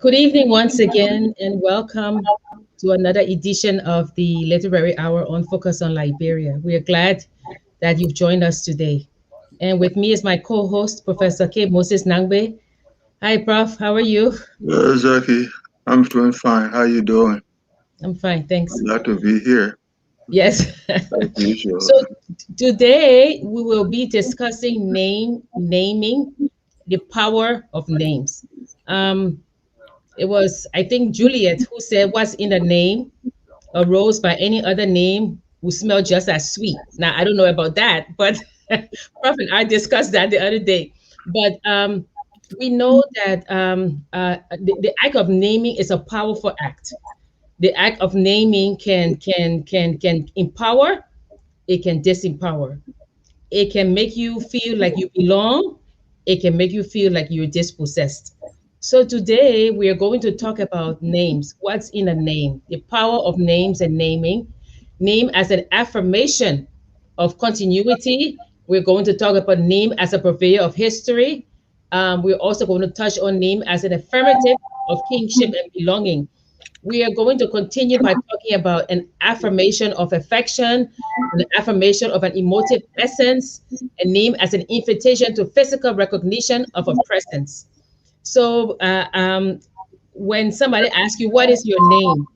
Good evening once again, and welcome to another edition of the Literary Hour on Focus on Liberia. We are glad that you've joined us today. And with me is my co-host, Professor K. Moses Nangbe. Hi, Prof. How are you? Jackie, I'm doing fine. How you doing? I'm fine, thanks. Glad to be here, Yes. as usual. So today we will be discussing naming, the power of names. Um, it was, I think, Juliet who said, "What's in a name? A rose by any other name will smell just as sweet." Now, I don't know about that, but Prof and I discussed that the other day. But we know that the act of naming is a powerful act. The act of naming can empower, it can disempower. It can make you feel like you belong, it can make you feel like you're dispossessed. So today we are going to talk about names. What's in a name? The power of names and naming. Name as an affirmation of continuity. We're going to talk about name as a purveyor of history. We're also going to touch on name as an affirmative of kingship and belonging. We are going to continue by talking about an affirmation of affection, an affirmation of an emotive essence, a name as an invitation to physical recognition of a presence. So, when somebody asks you, "What is your name?"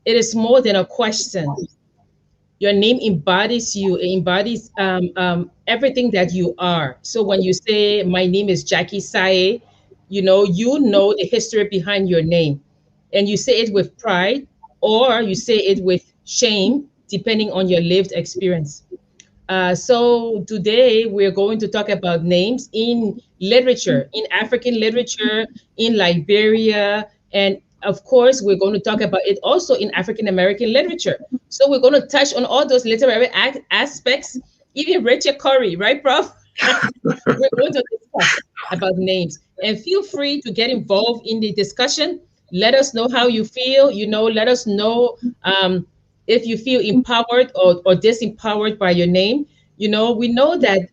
it is more than a question. Your name embodies you, it embodies everything that you are. So, when you say, "My name is Jackie Saye," you know the history behind your name, and you say it with pride, or you say it with shame, depending on your lived experience. So today we're going to talk about names in literature, in African literature, in Liberia, and of course we're going to talk about it also in African American literature. So we're going to touch on all those literary aspects, even Richard Curry, right, Prof? We're going to discuss about names, and feel free to get involved in the discussion. Let us know how you feel. Let us know if you feel empowered or disempowered by your name. We know that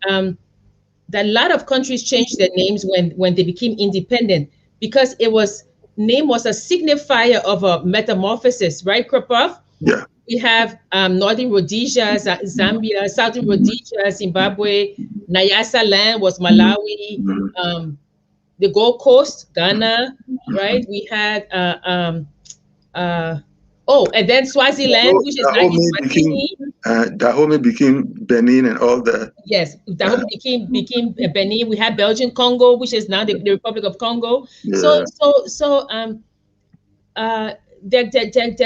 a lot of countries changed their names when they became independent, because name was a signifier of a metamorphosis, right, Prof? Yeah. We have Northern Rhodesia, Zambia, Southern Rhodesia, Zimbabwe. Nyasa land was Malawi. Mhm. The Gold Coast, Ghana, right? We had uh, and then Swaziland, which is now Eswatini. Dahomey became Benin and all that. Yes, Uh, that became Benin. We had Belgian Congo, which is now the Republic of Congo. So yeah. so so uh there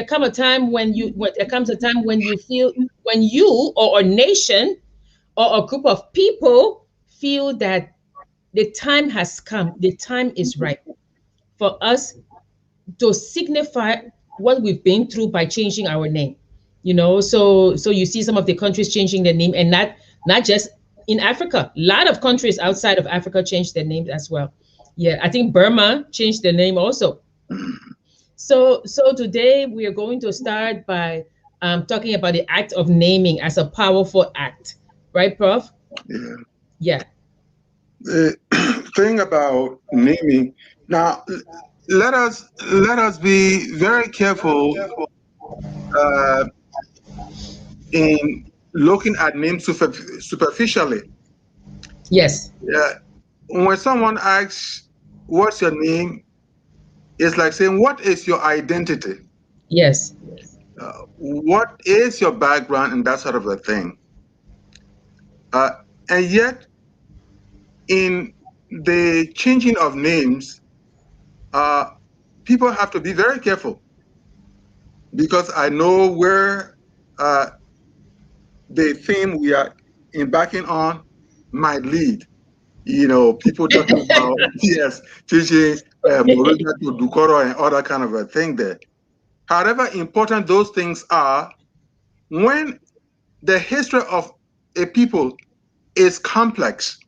come a time there comes a time when you feel, when you or a nation or a group of people feel that the time has come, the time is right for us to signify what we've been through by changing our name. So you see some of the countries changing their name, and not just in Africa. A lot of countries outside of Africa changed their names as well. Yeah, I think Burma changed their name also. So today we are going to start by talking about the act of naming as a powerful act, right, Prof? Yeah. Yeah. The thing about naming now, let us be very careful uh, in looking at names superficially. Yes. Yeah. When someone asks, "What's your name?" it's like saying, "What is your identity? Yes. What is your background?" and that sort of a thing. Uh, and yet, in the changing of names, uh, people have to be very careful, because I know where uh, the theme we are embarking on might lead. People talking about, yes, changing Moringa to Dukoro and other kind of a thing there. However important those things are, when the history of a people is complex,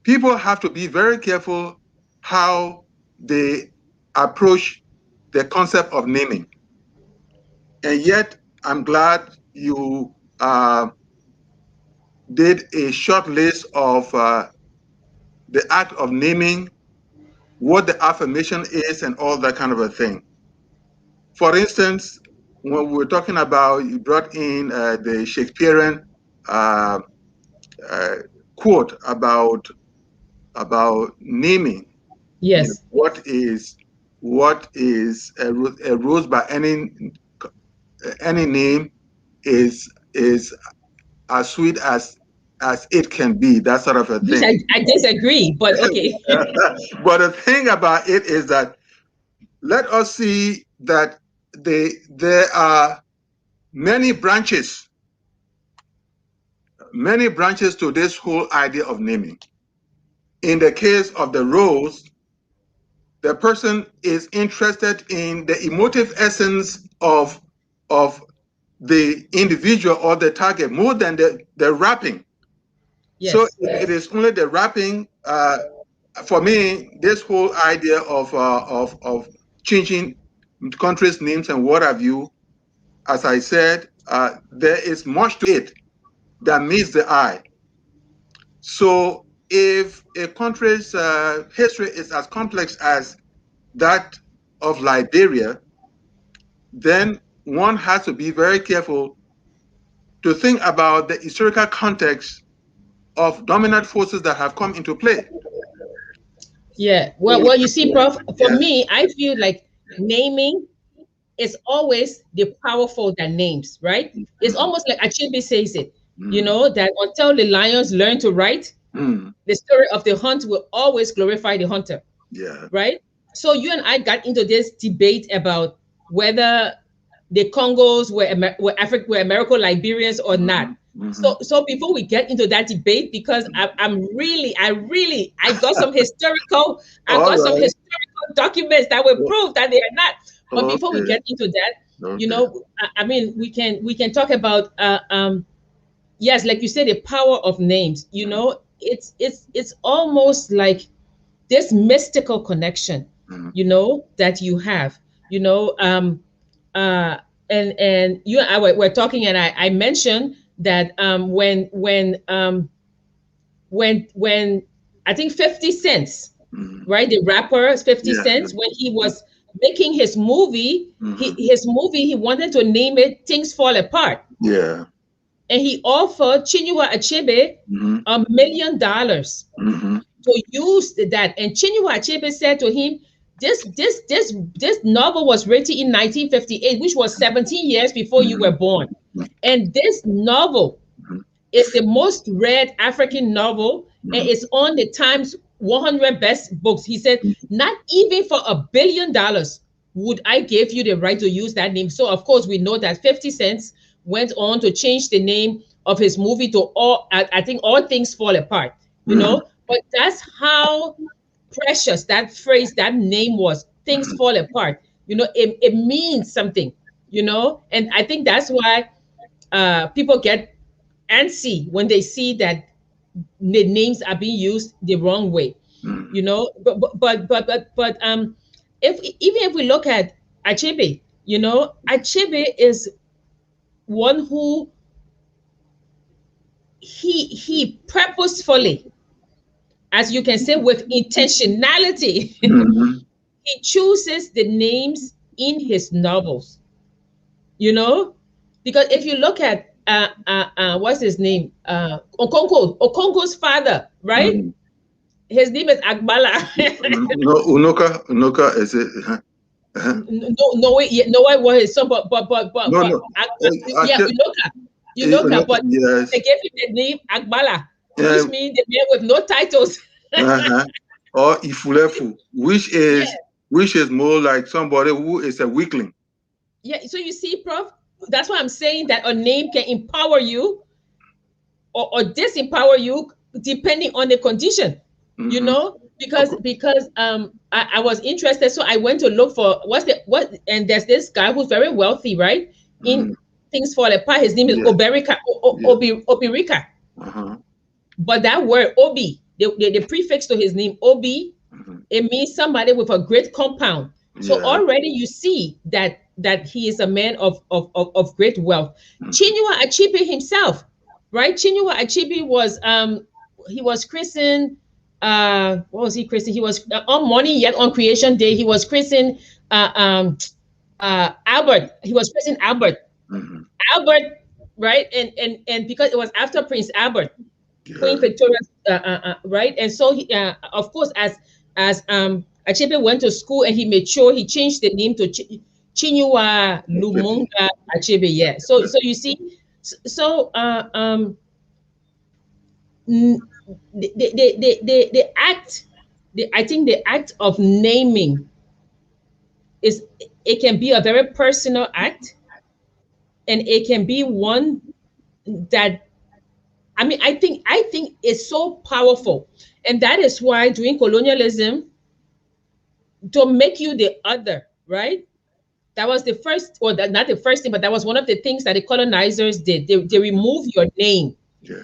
people have to be very careful how they approach the concept of naming. And yet, I'm glad you did a short list of the act of naming what the affirmation is, and all that kind of a thing. For instance, when we were talking about, you brought in the Shakespearean uh, uh, quote about naming. Yes. What is a rose by any name is as sweet as it can be. That sort of a Which thing. I disagree, but okay. But the thing about it is that, let us see that there are many branches to this whole idea of naming. In the case of the rose, the person is interested in the emotive essence of the individual or the target more than the wrapping. Yes. So it is only the wrapping. For me, this whole idea of changing countries' names and what have you, as I said, there is much to it that meets the eye. So if a country's history is as complex as that of Liberia, then one has to be very careful to think about the historical context of dominant forces that have come into play. Yeah. Well, you see, Prof, for Yes. me, I feel like naming is always the powerful that names, right? It's almost like Achebe says it, that until the lions learn to write, the story of the hunt will always glorify the hunter. Yeah. Right? So you and I got into this debate about whether the Congos were American Liberians or not. So before we get into that debate, because I got some historical documents that will prove that they are not. But before we get into that, I mean, we can talk about yes, like you said, the power of names. It's almost like this mystical connection, that you have, uh, and you and I were talking, and I mentioned that when I think 50 cents, right, the rapper 50 cents, when he was making his movie, he wanted to name it Things Fall Apart. Yeah. And he offered Chinua Achebe $1 million to use that. And Chinua Achebe said to him, this novel was written in 1958, which was 17 years before you were born. And this novel is the most read African novel, and it's on the Times 100 best books. He said, not even for $1 billion would I give you the right to use that name. So of course we know that 50 Cents went on to change the name of his movie to I think All Things Fall Apart, but that's how precious that phrase, that name was. Things fall apart. It means something, and I think that's why people get antsy when they see that the names are being used the wrong way. But if we look at Achebe, Achebe is one who he purposefully, as you can say, with intentionality, he chooses the names in his novels. Because if you look at what's his name, Okonko's father, right? His name is Agbala. No, Unoka is it? No, was his son, No. yeah, Unoka, but Yes. they gave him the name Agbala, which Um, means the man with no titles. or Ifulefu, which is more like somebody who is a weakling. Yeah, so you see, Prof, that's why I'm saying that a name can empower you or disempower you depending on the condition. Because I was interested, so I went to look for and there's this guy who's very wealthy, right? In Things Fall Apart, his name is Obirika. But that word Obi, the prefix to his name, Obi, it means somebody with a great compound. So already you see that he is a man of great wealth. Chinua Achebe himself, right? Chinua Achebe was he was christened what was he christened? He was on morning yet on creation day. He was christened uh, um, Albert. He was christened Albert. Mm-hmm. Albert, right? And because it was after Prince Albert, Queen Yeah. Victoria's, right? And so he, of course, as Achebe went to school and he made sure he changed the name to Chinua Lumunga Achebe. Yeah. So you see, so the the act, I think the act of naming is, it can be a very personal act, and it can be one that, I mean, I think it's so powerful, and that is why during colonialism, to make you the other, right? That was the first, or that, not the first thing, but that was one of the things that the colonizers did. They removed your name. Yeah.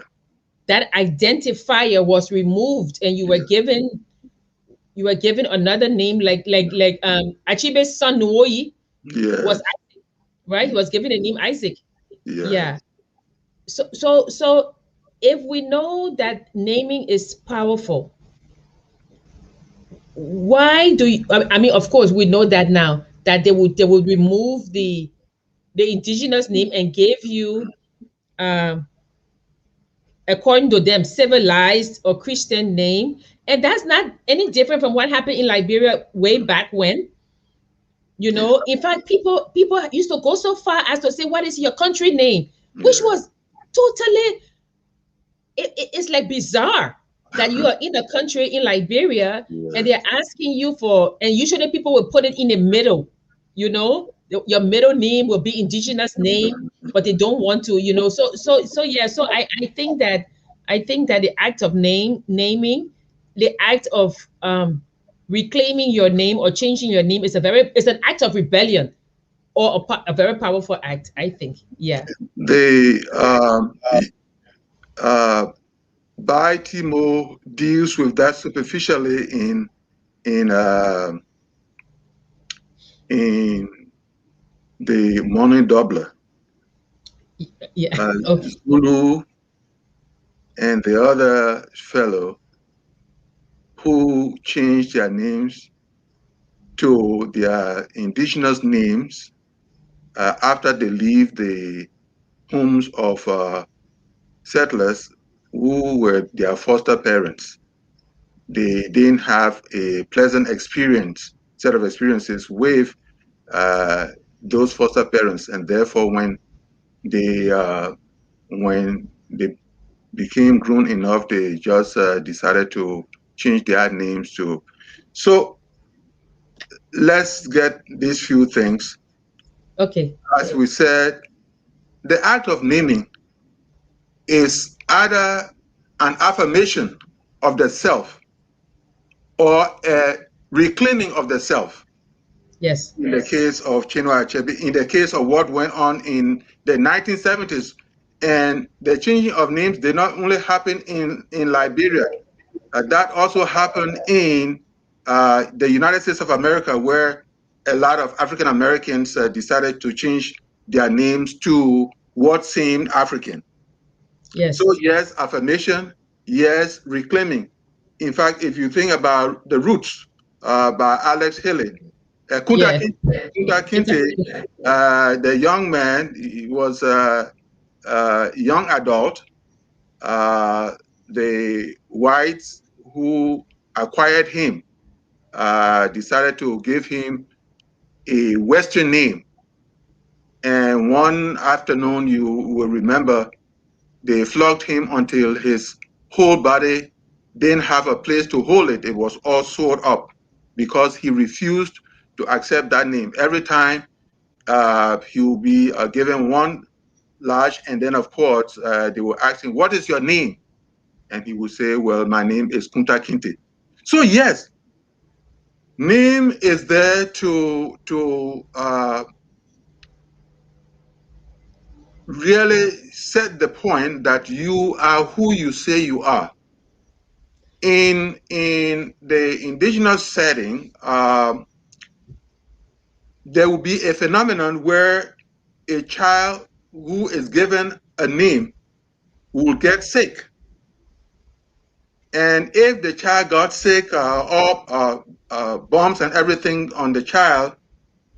That identifier was removed, and Yeah. you were given another name, like Achibe's son Nuoyi was Yes. Isaac, right? He was given the name Isaac. Yes. Yeah. So if we know that naming is powerful, why do you, I mean, of course we know that now, that they would remove the indigenous name and give you, um according to them, civilized or Christian name. And that's not any different from what happened in Liberia way back when. Yeah. In fact, people used to go so far as to say, what is your country name? Which Yeah. was totally, it's like bizarre that you are in a country in Liberia and Yes. they're asking you for, and usually people will put it in the middle, your middle name will be indigenous name, but they don't want to, so yeah. So I think that the act of naming, the act of reclaiming your name or changing your name, it's an act of rebellion, or a very powerful act, I think. Yeah. The uh, Baltimore deals with that superficially in uh, in the Morning Doubler. Yeah. Okay. Zulu and the other fellow who changed their names to their indigenous names after they leave the homes of settlers who were their foster parents. They didn't have a pleasant set of experiences with uh, those foster parents, and therefore, they uh, when they became grown enough, they just decided to change their names to. So let's get these few things. Okay. As we said, the act of naming is either an affirmation of the self or a reclaiming of the self. Yes. In the case of Chinua Achebe, in the case of what went on in the 1970s, and the changing of names did not only happen in Liberia, that also happened in the United States of America, where a lot of African Americans decided to change their names to what seemed African. Yes. So yes, affirmation, yes, reclaiming. In fact, if you think about The Roots by Alex Haley, Kunta Yeah. Kinte, Kunta Kinte, the young man, he was a young adult. The whites who acquired him decided to give him a Western name. And one afternoon, you will remember, they flogged him until his whole body didn't have a place to hold it. It was all sewed up because he refused to accept that name. Every time he will be given one large, and then of course they were asking, "What is your name?" And he would say, "Well, my name is Kunta Kinte." So yes, name is there to really set the point that you are who you say you are. In the indigenous setting, there will be a phenomenon where a child who is given a name will get sick. And if the child got sick or bumps and everything on the child,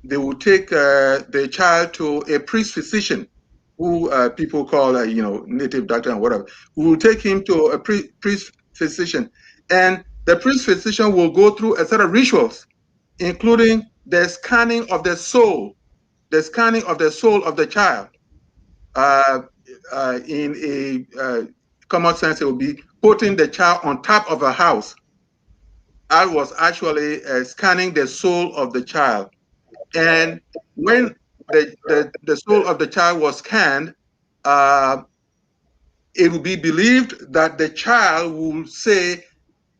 they will take the child to a priest physician, who people call native doctor and whatever. We will take him to a priest physician, and the priest physician will go through a set of rituals, including the scanning of the soul, of the child. In a common sense, it will be putting the child on top of a house. I was actually scanning the soul of the child. And when the soul of the child was scanned, it would be believed that the child will say,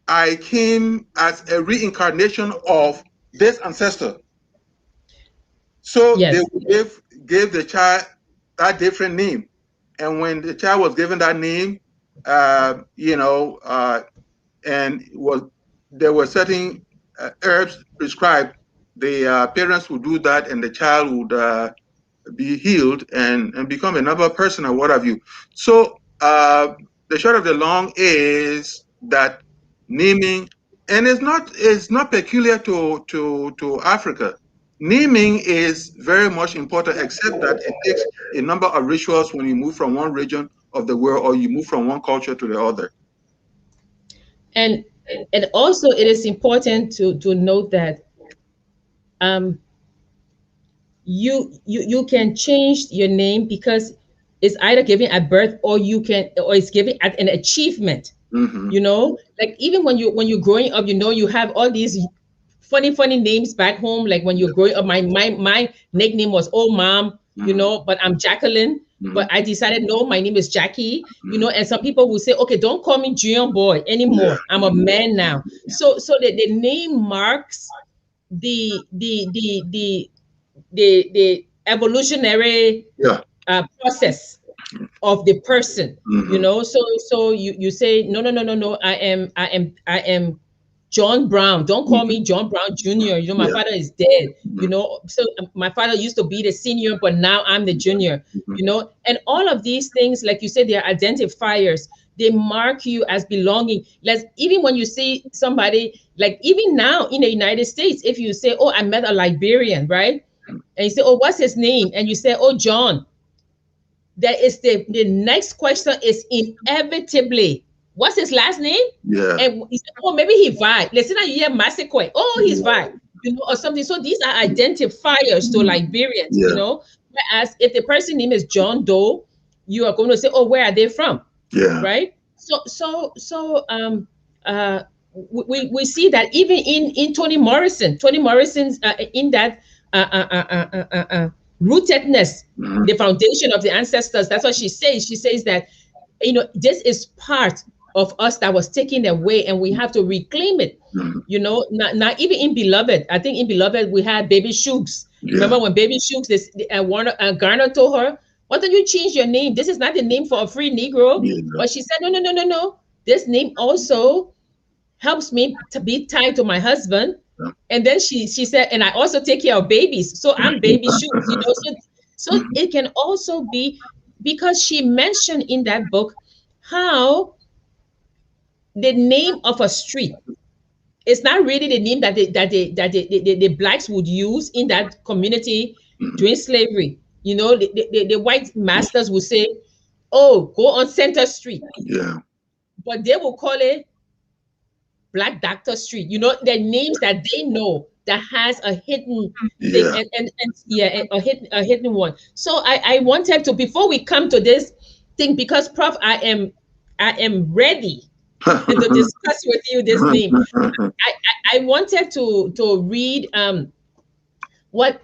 I came as a reincarnation of this ancestor. So they Yes. would give the child that different name. And when the child was given that name, and there were certain herbs prescribed, the parents would do that, and the child would be healed and become another person or what have you. So the short of the long is that naming, and it's not peculiar to Africa. Naming is very much important, except that it takes a number of rituals when you move from one region of the world or you move from one culture to the other. And also it is important to note that um you can change your name because it's either given at birth, or it's given at an achievement. Mm-hmm. Like even when you're growing up, you have all these funny names back home. Like when you're growing up, my nickname was Old Mom, but I'm Jacqueline. But I decided, no, my name is Jackie, and some people will say, okay, don't call me junior boy anymore. I'm a man now. So the name marks the evolutionary process of the person. So you say, no, I am John Brown. Don't call me John Brown Jr. My father is dead. So my father used to be the senior, but now I'm the junior. And all of these things, like you said, they are identifiers. They mark you as belonging. Even when you see somebody, like even now in the United States, if you say, oh, I met a Liberian, right? And you say, oh, what's his name? And you say, oh, John. That is the next question is inevitably, what's his last name? Yeah. And you say, oh, maybe he vibe. Let's say that you hear Masekwe. Oh, he's vibe. Or something. So these are identifiers to Liberians, Whereas if the person name is John Doe, you are going to say, oh, where are they from? Yeah. Right? So we see that even in Toni Morrison's in that rootedness, the foundation of the ancestors. That's what she says. She says that this is part of us that was taken away, and we have to reclaim it. Not even in Beloved. I think in Beloved we had Baby Shooks. Remember when Baby Shooks, Garner told her, why don't you change your name? This is not the name for a free Negro. But she said, no. This name also helps me to be tied to my husband. And then she said, and I also take care of babies. So I'm Baby Shooks, So it can also be, because she mentioned in that book how the name of a street is not really the name that the blacks would use in that community during slavery. The white masters would say, oh, go on Center Street. Yeah. But they will call it Black Doctor Street. The names that they know that has a hidden thing, a hidden one. So I wanted to, before we come to this thing, because Prof, I am ready to discuss with you this name. I wanted to read what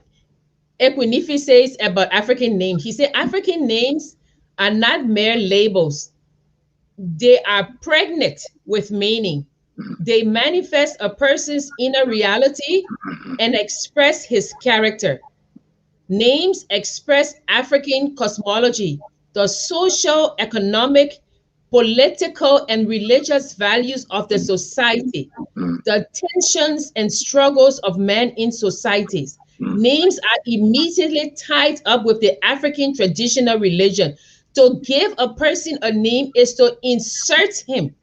Equinife says about African names. He said African names are not mere labels. They are pregnant with meaning. They manifest a person's inner reality and express his character. Names express African cosmology, the social, economic, political, and religious values of the society, the tensions and struggles of men in societies. Names are immediately tied up with the African traditional religion. To give a person a name is to insert him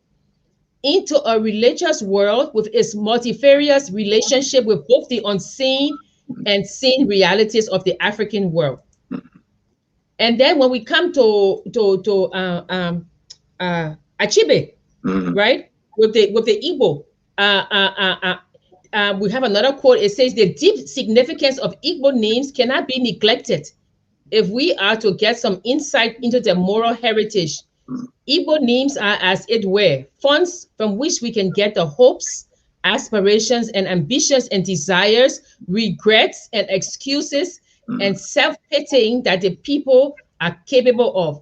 into a religious world with its multifarious relationship with both the unseen and seen realities of the African world. And then when we come to Achibe, Mhm. right, with the Igbo, uh, uh, uh, uh, we have another quote. It says the deep significance of Igbo names cannot be neglected if we are to get some insight into their moral heritage. Igbo names are, as it were, funds from which we can get the hopes, aspirations, and ambitions and desires, regrets and excuses, and self-pitying that the people are capable of.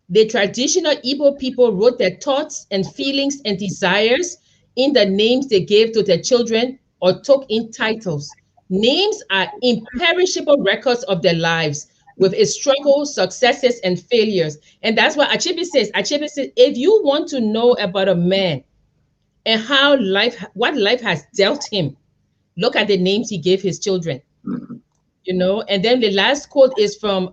The traditional Igbo people wrote their thoughts and feelings and desires in the names they gave to their children or took in titles. Names are imperishable records of their lives with its struggles, successes, and failures. And that's what Achebe says, if you want to know about a man and what life has dealt him, look at the names he gave his children. And then the last quote is from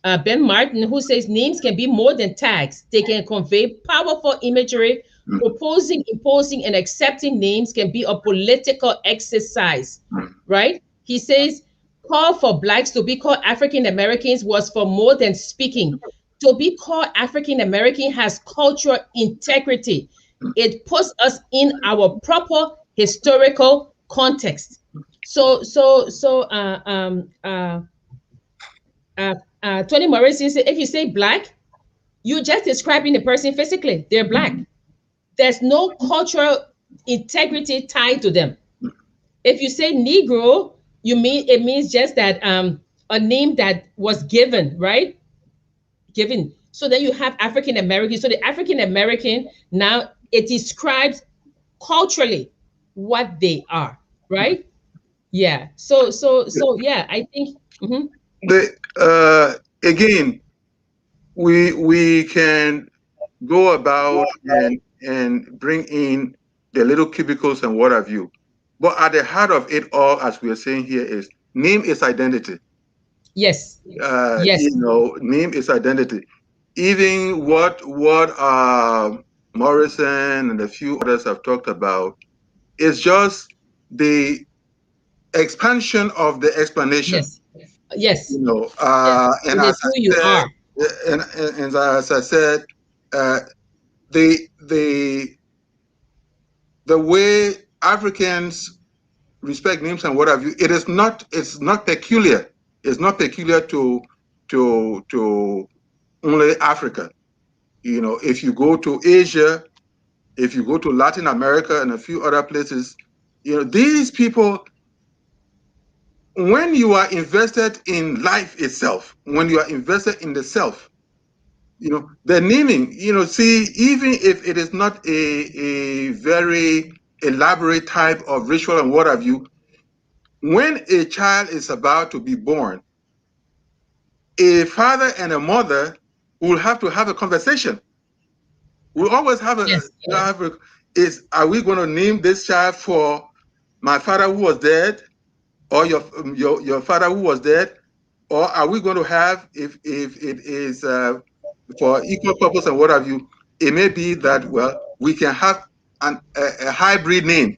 Ben Martin, who says names can be more than tags. They can convey powerful imagery. Proposing, imposing, and accepting names can be a political exercise, right? He says, call for blacks to be called African Americans was for more than speaking. To be called African American has cultural integrity. It puts us in our proper historical context. Toni Morrison said, if you say black, you're just describing the person physically. They're black. There's no cultural integrity tied to them. If you say Negro, it means just that a name that was given, right? Given. So then you have African American. So the African American now it describes culturally what they are, right? Yeah. So yeah, I think. Mhm. Again, we can go about and bring in the little cubicles and what have you. But at the heart of it all, as we are saying here, is name is identity. Yes. Yes. Name is identity. Even what Morrison and a few others have talked about is just the expansion of the explanation. Yes. Yes. Yes. And It is as who I you said, are. and as I said, uh, the the the way Africans respect names and what have you, it's not peculiar. It's not peculiar to only Africa. If you go to Asia, if you go to Latin America and a few other places, these people, when you are invested in life itself, when you are invested in the self, the naming, see, even if it is not a very elaborate type of ritual and what have you, when a child is about to be born, a father and a mother will have to have a conversation. We'll always have Yes. are we going to name this child for my father who was dead, or your father who was dead, or are we going to have, if it is for equal purpose and what have you, it may be that, well, we can have a hybrid name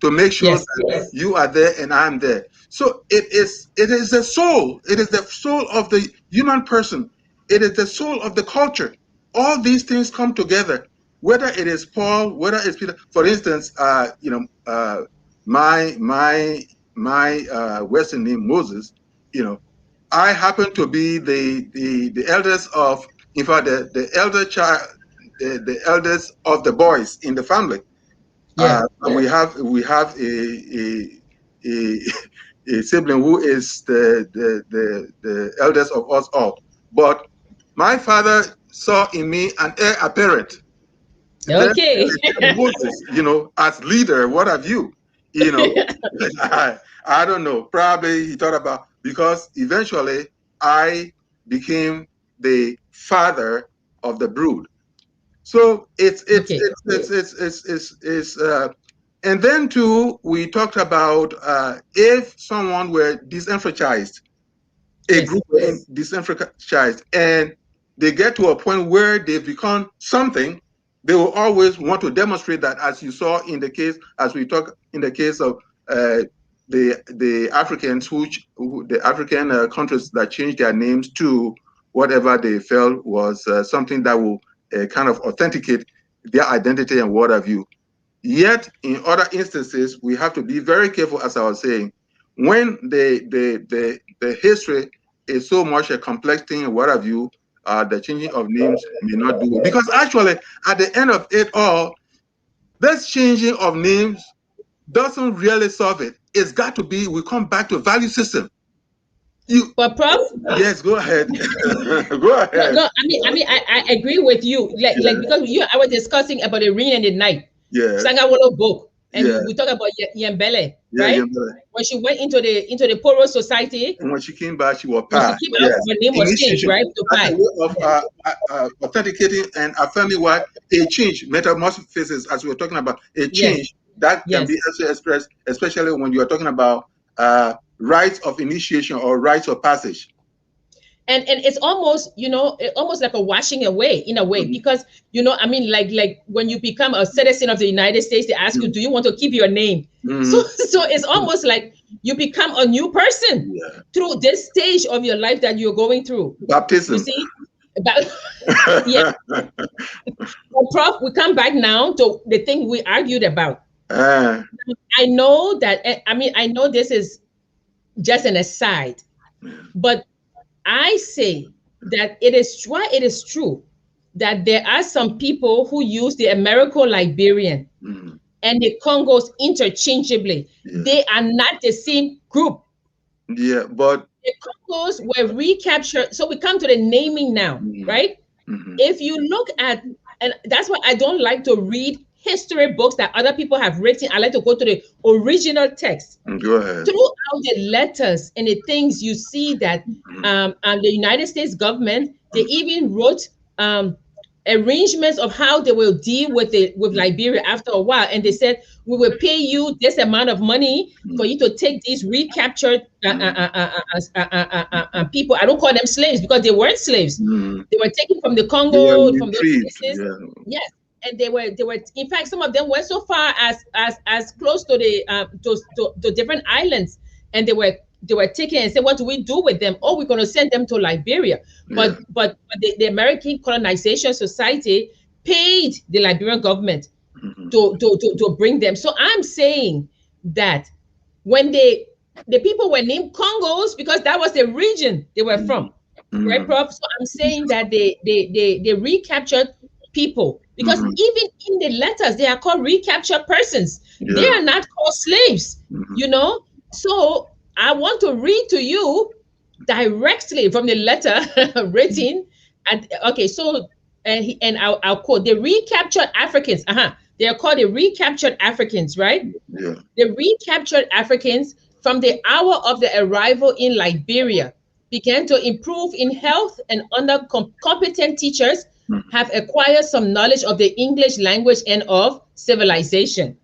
to make sure Yes. that you are there and I'm there. So it is the soul. It is the soul of the human person. It is the soul of the culture. All these things come together. Whether it is Paul, whether it's Peter. For instance, my Western name Moses. I happen to be the eldest of, in fact, the elder child, the eldest of the boys in the family. Yeah. We have a, a sibling who is the eldest of us all. But my father saw in me an heir apparent. Then Okay. Moses, as leader, what have you? You know, I don't know. Probably he thought about, because eventually I became the father of the brood. So Okay. and then too, we talked about if someone were disenfranchised, a Yes. group disenfranchised, and they get to a point where they've become something, They will always want to demonstrate that, as you saw in the case, as we talk in the case of the Africans, the African countries that changed their names to whatever they felt was something that will kind of authenticate their identity and what have you. Yet, in other instances, we have to be very careful, as I was saying, when the history is so much a complex thing and what have you, the changing of names may not do it. Because actually, at the end of it all, this changing of names doesn't really solve it. It's got to be, we come back to value system. But Prof, yes, go ahead. Go ahead. No, I agree with you. Like because I was discussing about the rain and the night. Yeah. Sangawolo book, and Yeah. we talk about Yembele, Yeah, right? Yembele. When she went into the Poro society, and when she came back, she was when passed. she came out, her name was changed, right? To As a way of authenticating and affirming what a change, metamorphosis, as we were talking about, a change that can be also expressed, especially when you are talking about rites of initiation or rites of passage. And it's almost, almost like a washing away in a way, because, like when you become a citizen of the United States, they ask you, do you want to keep your name? So it's almost like you become a new person through this stage of your life that you're going through. Baptism. You see? Yeah. Well, Prof, we come back now to the thing we argued about. I know that, I know this is just an aside, but I say that it is true that there are some people who use the Americo-Liberian and the Congos interchangeably. They are not the same group. Yeah, but the Congos were recaptured. So we come to the naming now, right? If you look at, and that's why I don't like to read history books that other people have written. I like to go to the original text. Go ahead. Throughout the letters and the things, you see that the United States government, they even wrote arrangements of how they will deal with Liberia after a while. And they said, we will pay you this amount of money for you to take these recaptured people. I don't call them slaves because they weren't slaves. They were taken from the Congo, from those places. Yes. And they were in fact, some of them went so far as close to the to different islands, and they were taken and said, what do we do with them? Oh, we're going to send them to Liberia. But the American Colonization Society paid the Liberian government to bring them. So I'm saying that when the people were named Congos because that was the region they were from, right, Prof? So I'm saying that they recaptured people because even in the letters they are called recaptured persons. They are not called slaves, So I want to read to you directly from the letter written. And okay, so I'll quote the recaptured Africans. They are called the recaptured Africans, right? Yeah. The recaptured Africans from the hour of the arrival in Liberia began to improve in health, and under competent teachers have acquired some knowledge of the English language and of civilization.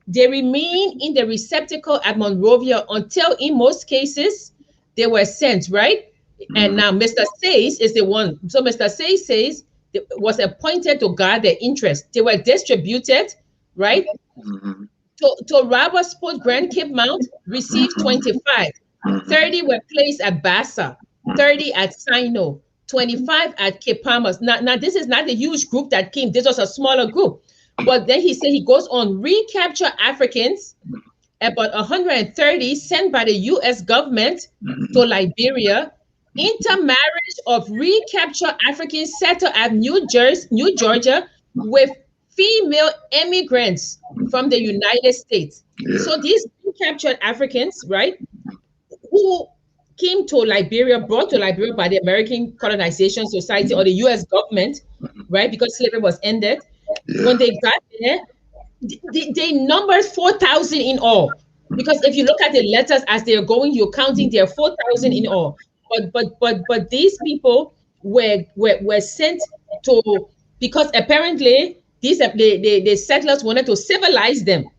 They remain in the receptacle at Monrovia until, in most cases, they were sent, right? And now Mr. Says is the one. So Mr. Says was appointed to guard their interests. They were distributed, right? To Roberts Post Grand Cape Mount received 25. 30 were placed at Bassa, 30 at Sino, 25 at Cape Palmas. Now, this is not the huge group that came. This was a smaller group. But then he said he goes on recapture Africans, about 130 sent by the U.S. government to Liberia, intermarriage of recaptured Africans settled at New Georgia with female immigrants from the United States. So these recaptured Africans, right, who came to Liberia, brought to Liberia by the American Colonization Society or the U.S. government, right, because slavery was ended. When they got there, they numbered 4,000 in all. Because if you look at the letters as they're going, you're counting there are 4,000 in all. But these people were sent to, because apparently the settlers wanted to civilize them.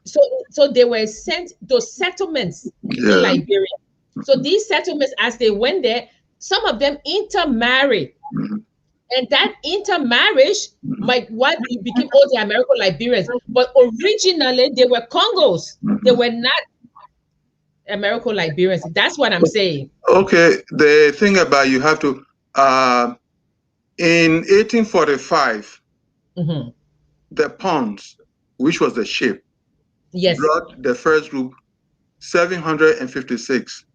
So they were sent to settlements in Liberia. So these settlements, as they went there, some of them intermarried And that intermarriage might what we became all the American Liberians. But originally they were Congos. They were not American Liberians. That's what I'm saying. Okay, the thing about you have to, in 1845, Hmm. the Pons, which was the ship, Yes, brought the first group 756.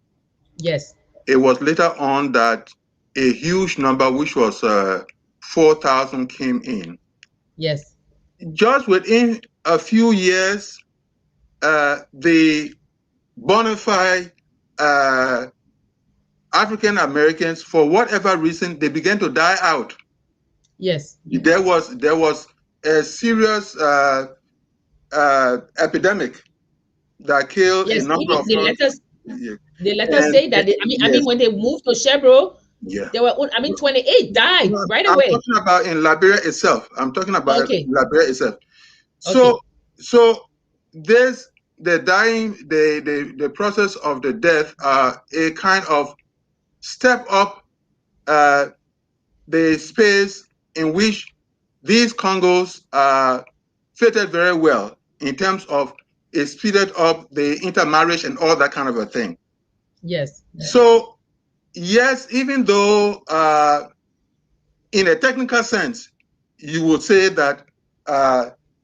yes, It was later on that a huge number, which was 4,000, came in. yes, Just within a few years, the bona fide African Americans, for whatever reason, they began to die out. yes, There was a serious epidemic that killed a yes. number Even of the us. letters, Yeah. the letters And say that. I yes, mean, when they moved to Chevron, yeah. there were, 28 died No, right I'm away. talking about in Liberia itself. I'm talking about Okay, Liberia itself. So, okay, so there's the dying, the process of the death, a kind of step up the space in which these Congos fitted very well in terms of it speeded up the intermarriage and all that kind of a thing. yes, So yes, even though in a technical sense, you would say that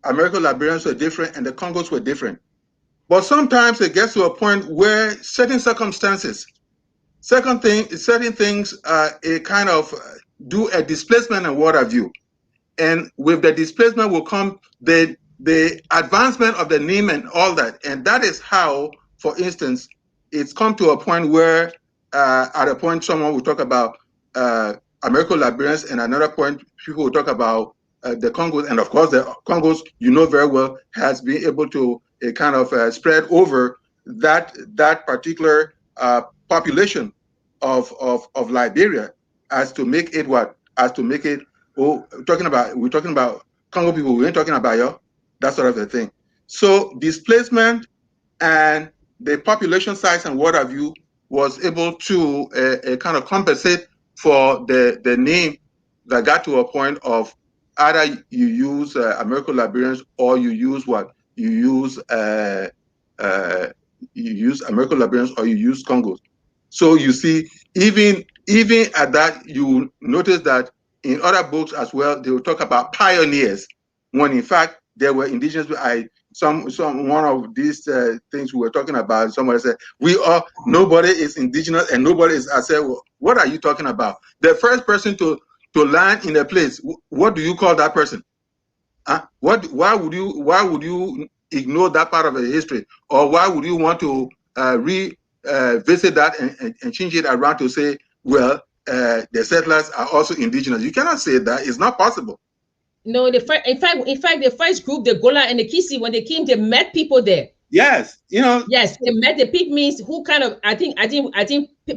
American Liberians were different and the Congos were different. But sometimes it gets to a point where certain circumstances, certain things, a kind of do a displacement and what have you. And with the displacement will come the advancement of the name and all that. And that is how, for instance, it's come to a point where at a point someone will talk about American Liberians, and another point people will talk about the Congos. And of course, the Congos, you know very well, has been able to kind of spread over that particular population of Liberia, as to make it what? As to make it, oh, we're talking about Congo people, we ain't talking about you, that sort of a thing. So displacement and the population size and what have you was able to kind of compensate for the name that got to a point of either you use American Liberians or you use what? You use American Liberians or you use Congos. So you see, even at that, you notice that in other books as well, they will talk about pioneers, when in fact there were indigenous. One of these things we were talking about, somebody said, nobody is indigenous and nobody is. I said, well, what are you talking about? The first person to land in a place, what do you call that person? Why would you ignore that part of the history, or why would you want to visit that and change it around to say, well, the settlers are also indigenous? You cannot say that. It's not possible. No, in fact, the first group, the Gola and the Kisi, when they came, they met people there. Yes, Yes, they met the pygmies who kind of, I think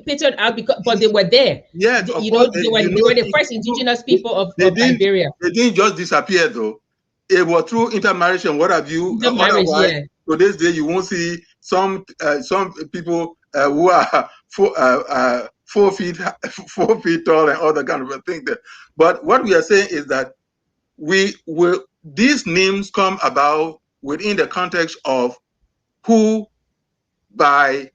petered out, but they were there. Yes, They, of course. they were the first indigenous people of Liberia. They didn't just disappear though. It was through intermarriage and what have you. The marriage, Otherwise, yeah. to this day, you won't see some people who are 4 feet 4 feet tall and all that kind of a thing there. But what we are saying is that these names come about within the context of who, by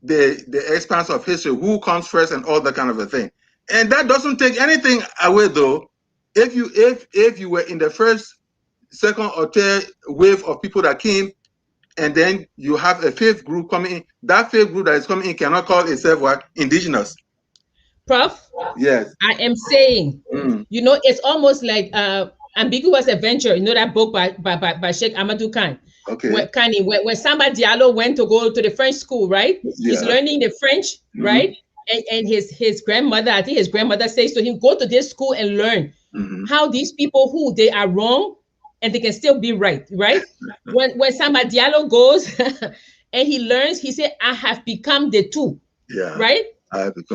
the expanse of history, who comes first and all that kind of a thing. And that doesn't take anything away though. If you were in the first, second, or third wave of people that came, and then you have a fifth group coming in, that fifth group that is coming in cannot call itself what? Indigenous. Prof, Yes. I am saying, it's almost like Ambiguous Adventure. You know that book by Sheikh Amadou Khan. Okay. When Samba Diallo went to go to the French school, right? Yeah. He's learning the French, right? And his grandmother, I think his grandmother says to him, go to this school and learn how these people who they are wrong and they can still be right, right? When Samba Diallo goes and he learns, he said, I have become the two. Yeah. Right?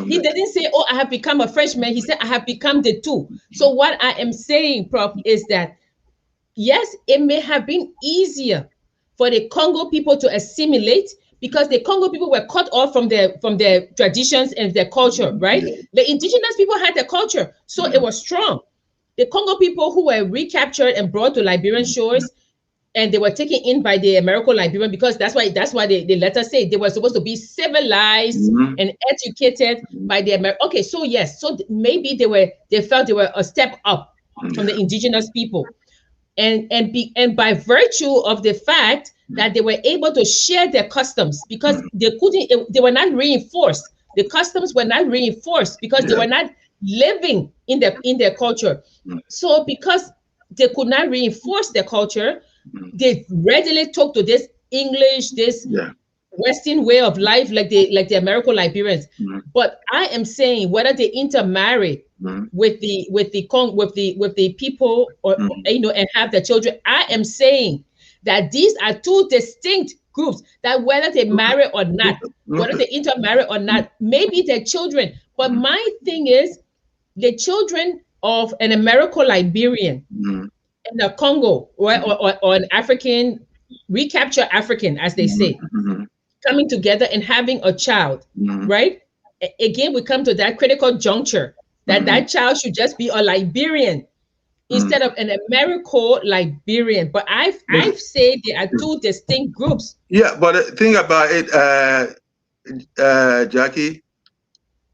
He didn't say, oh, I have become a Frenchman. He said, I have become the two. So what I am saying, Prof, is that yes, it may have been easier for the Congo people to assimilate because the Congo people were cut off from their traditions and their culture, right? The indigenous people had their culture, so it was strong. the Congo people who were recaptured and brought to Liberian shores, and they were taken in by the American Liberian, because that's why the letter say they were supposed to be civilized and educated by the American. Okay, so yes, so maybe they felt they were a step up from the indigenous people, and by virtue of the fact that they were able to share their customs, because they were not reinforced. The customs were not reinforced because they were not living in their culture. So because they could not reinforce their culture, they readily took to this English, this Western way of life, like the American Liberians. But I am saying whether they intermarry with the people, or and have their children, I am saying that these are two distinct groups, that whether they marry or not, whether they intermarry or not, maybe their children. But my thing is, the children of an American Liberian in the Congo, or an African, recapture African, as they say, coming together and having a child, right? Again, we come to that critical juncture that that child should just be a Liberian instead of an American Liberian. But I've said there are two distinct groups. Yeah, but think about it, Jackie.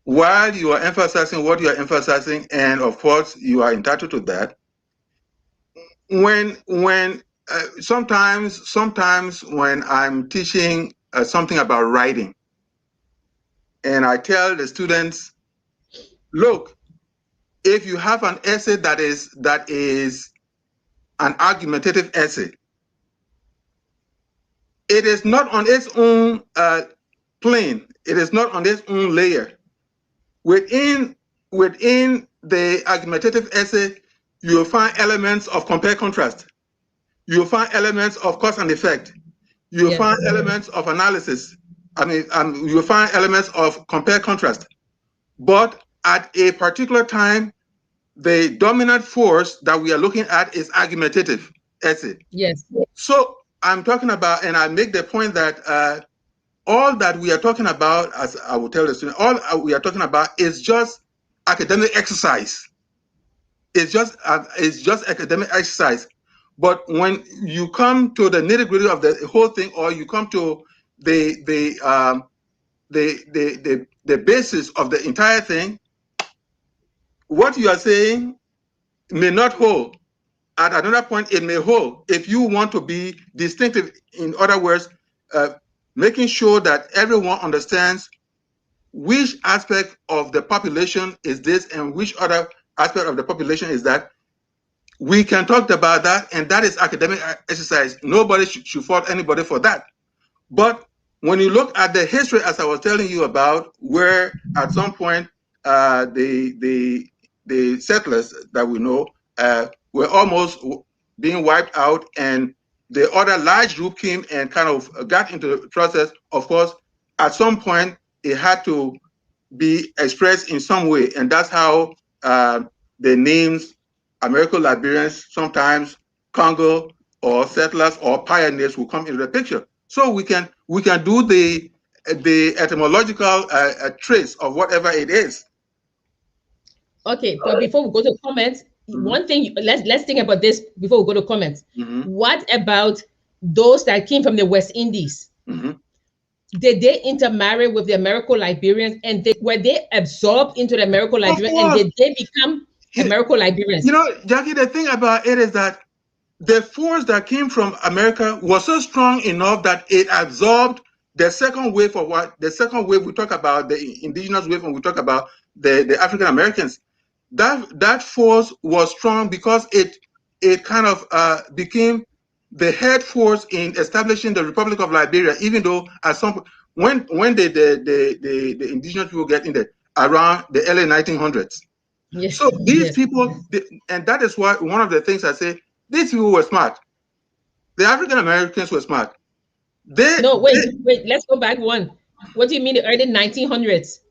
While you are emphasizing what you are emphasizing, and of course you are entitled to that, when sometimes when I'm teaching something about writing, and I tell the students, look, if you have an essay that is an argumentative essay, it is not on its own plane. It is not on its own layer. Within the argumentative essay, you'll find elements of compare contrast. You'll find elements of cause and effect. You'll find elements of analysis. I mean, you'll find elements of compare contrast. But at a particular time, the dominant force that we are looking at is argumentative essay. Yes. So I'm talking about, and I make the point that all that we are talking about, as I will tell the student, all we are talking about is just academic exercise. It's just academic exercise. But when you come to the nitty-gritty of the whole thing, or you come to the basis of the entire thing, what you are saying may not hold. At another point, it may hold. If you want to be distinctive, in other words, making sure that everyone understands which aspect of the population is this and which other aspect of the population is that, we can talk about that, and that is academic exercise. Nobody should fault anybody for that. But when you look at the history, as I was telling you about, where at some point the settlers that we know were almost being wiped out, and the other large group came and kind of got into the process. Of course, at some point it had to be expressed in some way, and that's how the names American Liberians, sometimes Congo, or settlers or pioneers will come into the picture. So we can do the etymological trace of whatever it is. Okay, but before we go to comments, one thing, let's think about this before we go to comments. What about those that came from the West Indies? Did they intermarry with the American Liberians, and were they absorbed into the American Liberians, and did they become American Liberians? You know, Jackie, the thing about it is that the force that came from America was so strong enough that it absorbed the second wave of what the second wave we talk about, the indigenous wave, when we talk about the African Americans. That force was strong because it kind of became the head force in establishing the Republic of Liberia, even though at some point, when the indigenous people get in there around the early 1900s. Yes, so these people, and that is why one of the things I say, these people were smart. The African Americans were smart. Wait, let's go back one. What do you mean the early 1900s?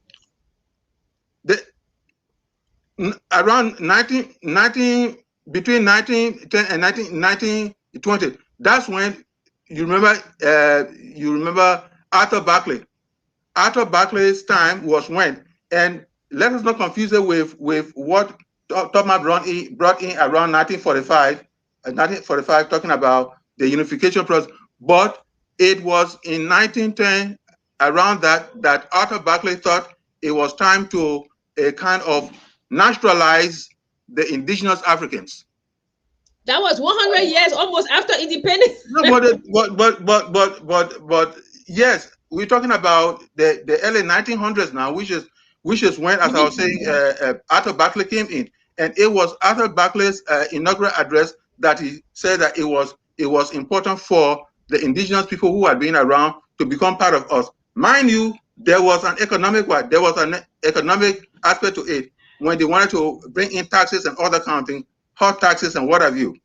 Around between 1910 and 1920. That's when you remember Arthur Berkeley. Arthur Berkeley's time was when, and let us not confuse it with what Thomas brought in around 1945, talking about the unification process. But it was in 1910, around that Arthur Berkeley thought it was time to kind of naturalize the indigenous Africans. That was 100 years almost after independence. No, but yes, we're talking about the early 1900s now, which is when, as I was saying, Arthur Berkeley came in, and it was Arthur Berkeley's inaugural address that he said that it was important for the indigenous people who had been around to become part of us. Mind you, there was an economic aspect to it when they wanted to bring in taxes and other kind of things, hot taxes and what have you.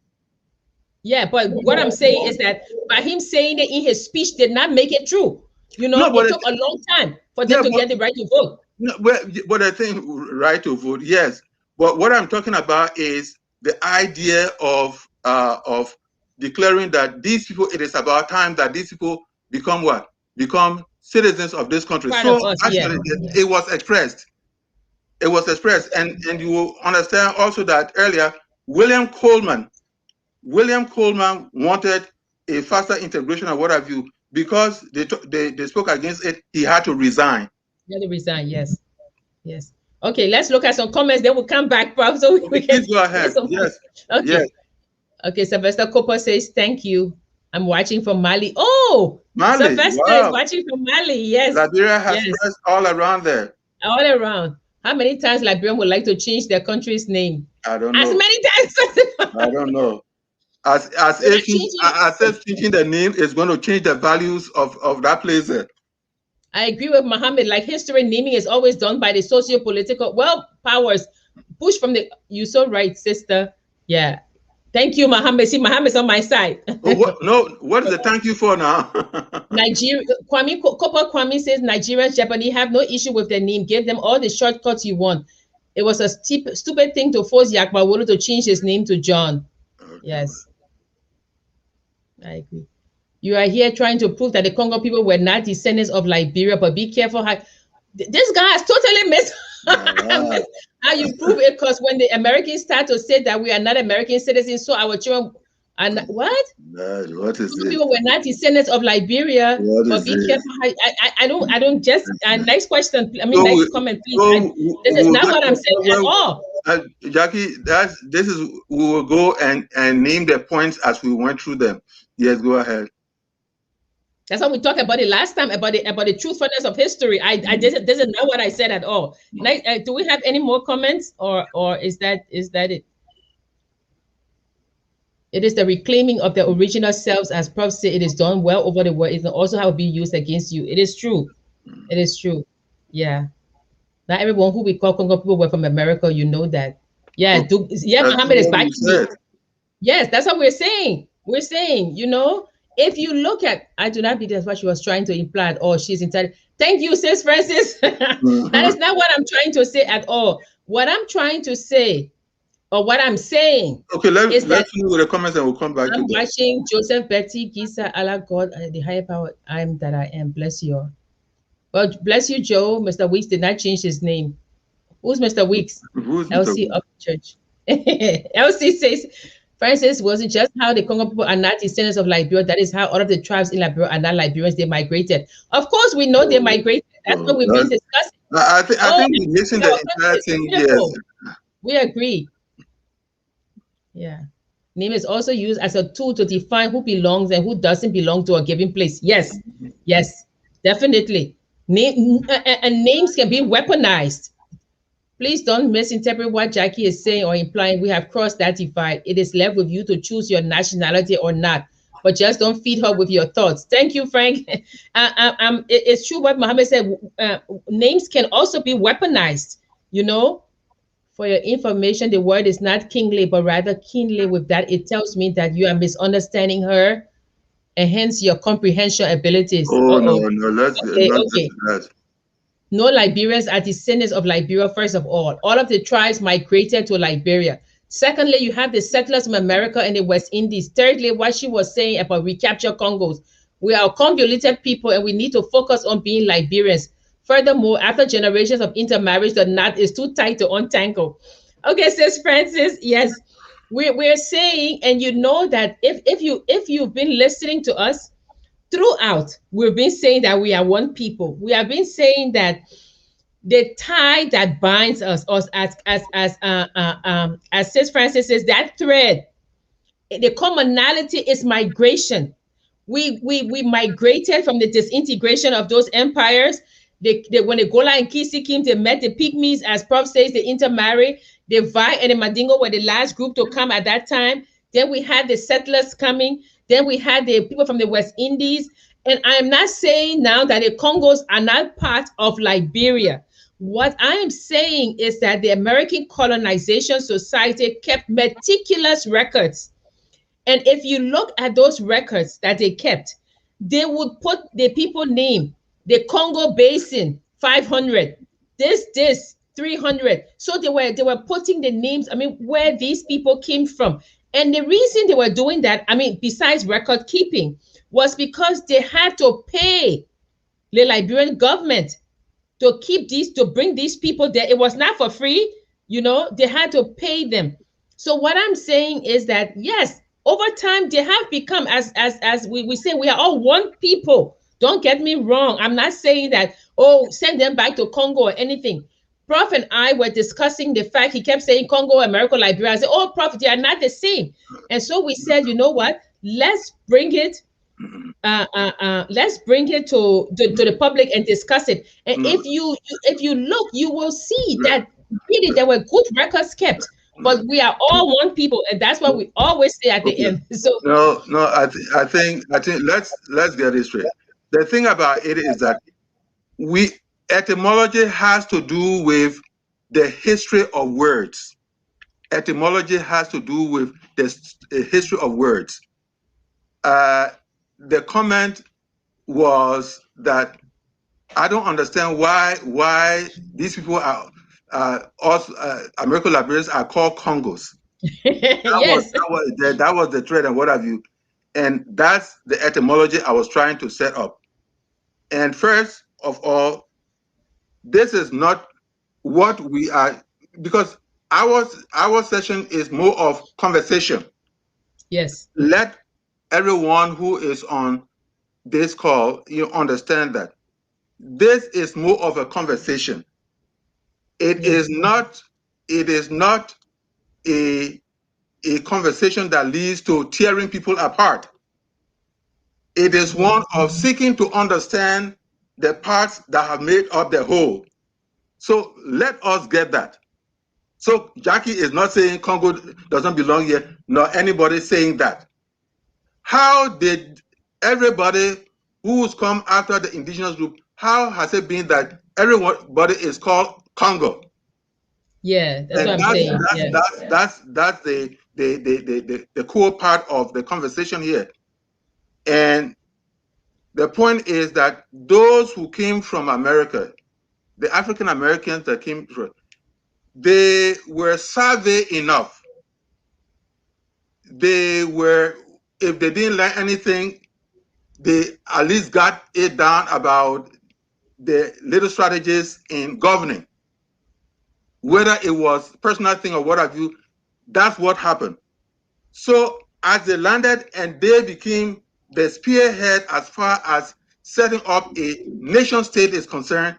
Yeah, but what I'm saying is that by him saying it in his speech did not make it true. You know, No, it took a long time for them to get the right to vote. No, but I think right to vote, yes. But what I'm talking about is the idea of declaring that these people, it is about time that these people become what? Become citizens of this country. Part so of us, actually, it was expressed. It was expressed, and you will understand also that earlier, William Coleman wanted a faster integration of what have you, because they spoke against it. He had to resign. He had to resign. Yes, yes. Okay, let's look at some comments. Then we'll come back, Bob, so we can. Please go ahead. Yes. Okay. Yes. Okay. Sylvester Cooper says, "Thank you. I'm watching from Mali." Oh, Mali. Sylvester is watching from Mali. Yes. Liberia has press all around there. All around. How many times Liberia would like to change their country's name? I don't know. As many times. I don't know. As if changing the name is going to change the values of that place. I agree with Mohammed. Like history naming is always done by the socio-political powers. Push from the. You're so right, sister. Yeah. Thank you, Mohammed. See, Mohammed's on my side. What is the thank you for now? Nigeria. Kwame says Nigerians, Japanese have no issue with their name. Give them all the shortcuts you want. It was a stupid thing to force Yakmawolo to change his name to John. Okay. Yes. I agree. You are here trying to prove that the Congo people were not descendants of Liberia, but be careful how this guy has totally missed how you prove it, because when the Americans start to say that we are not American citizens, so our children are not, what? What is it? People were not descendants of Liberia, but be careful how I don't just next question. I mean, next comment, please. This is not what I'm saying at all. Jackie, we will go and name the points as we went through them. Yes, go ahead. That's what we talked about it last time, about the truthfulness of history. This is not what I said at all. Do we have any more comments, or is that it? It is the reclaiming of the original selves, as Prof said. It is done well over the world. It can also have be used against you. It is true. It is true. Yeah. Not everyone who we call Congo people were from America. You know that. Yeah. Mohammed is back to me. Yes, that's what we're saying. We're saying, if you look at, I do not believe that's what she was trying to imply. Oh, she's entitled. Thank you, Sis Francis. That is not what I'm trying to say at all. What I'm trying to say, or what I'm saying. Okay, let's see with the comments and we'll come back. I'm watching Joseph, Betty, Gisa, Allah, God, the higher power. I am that I am. Bless you all. Well, bless you, Joe. Mr. Weeks did not change his name. Who's Mr. Weeks? LC of Church. LC says, Francis, wasn't just how the Congo people are not descendants of Liberia. That is how all of the tribes in Liberia are not Liberians. They migrated. Of course, we know they migrated. That's what we've been discussing. I think we're missing the entire thing. Yes. We agree. Yeah. Name is also used as a tool to define who belongs and who doesn't belong to a given place. Yes. Yes, definitely. Names can be weaponized. Please don't misinterpret what Jackie is saying or implying. We have crossed that divide. It is left with you to choose your nationality or not, but just don't feed her with your thoughts. Thank you, Frank. It's true what Mohammed said. Names can also be weaponized. For your information, the word is not kingly, but rather keenly. With that, it tells me that you are misunderstanding her, and hence your comprehension abilities. No, let's okay. No Liberians are descendants of Liberia, first of all. All of the tribes migrated to Liberia. Secondly, you have the settlers from America and the West Indies. Thirdly, what she was saying about recapture Congos. We are convoluted people and we need to focus on being Liberians. Furthermore, after generations of intermarriage, the knot is too tight to untangle. Okay, says Francis. Yes, we're saying, and you know that if you've been listening to us throughout, we've been saying that we are one people. We have been saying that the tie that binds us as says Francis says, that thread, the commonality is migration. We migrated from the disintegration of those empires. When the Gola and Kisi came, they met the Pygmies, as Prof says, they intermarried. The Vai and the Mandingo were the last group to come at that time. Then we had the settlers coming. Then we had the people from the West Indies. And I am not saying now that the Congos are not part of Liberia. What I am saying is that the American Colonization Society kept meticulous records, and if you look at those records that they kept, they would put the people name, the Congo Basin, 500, this 300. So they were putting the names, I mean, where these people came from. And the reason they were doing that, I mean, besides record keeping, was because they had to pay the Liberian government to keep these, to bring these people there. It was not for free, they had to pay them. So what I'm saying is that yes, over time they have become, as we say, we are all one people. Don't get me wrong. I'm not saying that, oh, send them back to Congo or anything. Prof and I were discussing the fact, he kept saying Congo, America, Liberia. I said, oh, Prof, they are not the same. And so we said, you know what? Let's bring it to the public and discuss it. And if you look, you will see that really there were good records kept, but we are all one people, and that's what we always say at the Okay. end. So No. I think let's get this straight. The thing about it is that we etymology has to do with the history of words. Etymology has to do with the history of words. The comment was that I don't understand why these people are also American Liberians are called Congos. yes, That was the thread and what have you, and that's the etymology I was trying to set up. And first of all, this is not what we are, because our session is more of conversation. yes, Let everyone who is on this call, you understand that this is more of a conversation. It is yes, not. It is not a conversation that leads to tearing people apart. It is one of seeking to understand the parts that have made up the whole. So let us get that. So Jackie is not saying Congo doesn't belong here, nor anybody saying that. How did everybody who's come after the indigenous group, how has it been that everybody is called Congo? yeah, that's what And I'm saying. Yeah, that's the core part of the conversation here. And the point is that those who came from America, the African Americans that came from, they were savvy enough. They were, if they didn't learn anything, they at least got it down about the little strategies in governing. Whether it was personal thing or what have you, that's what happened. So as they landed and they became the spearhead as far as setting up a nation state is concerned,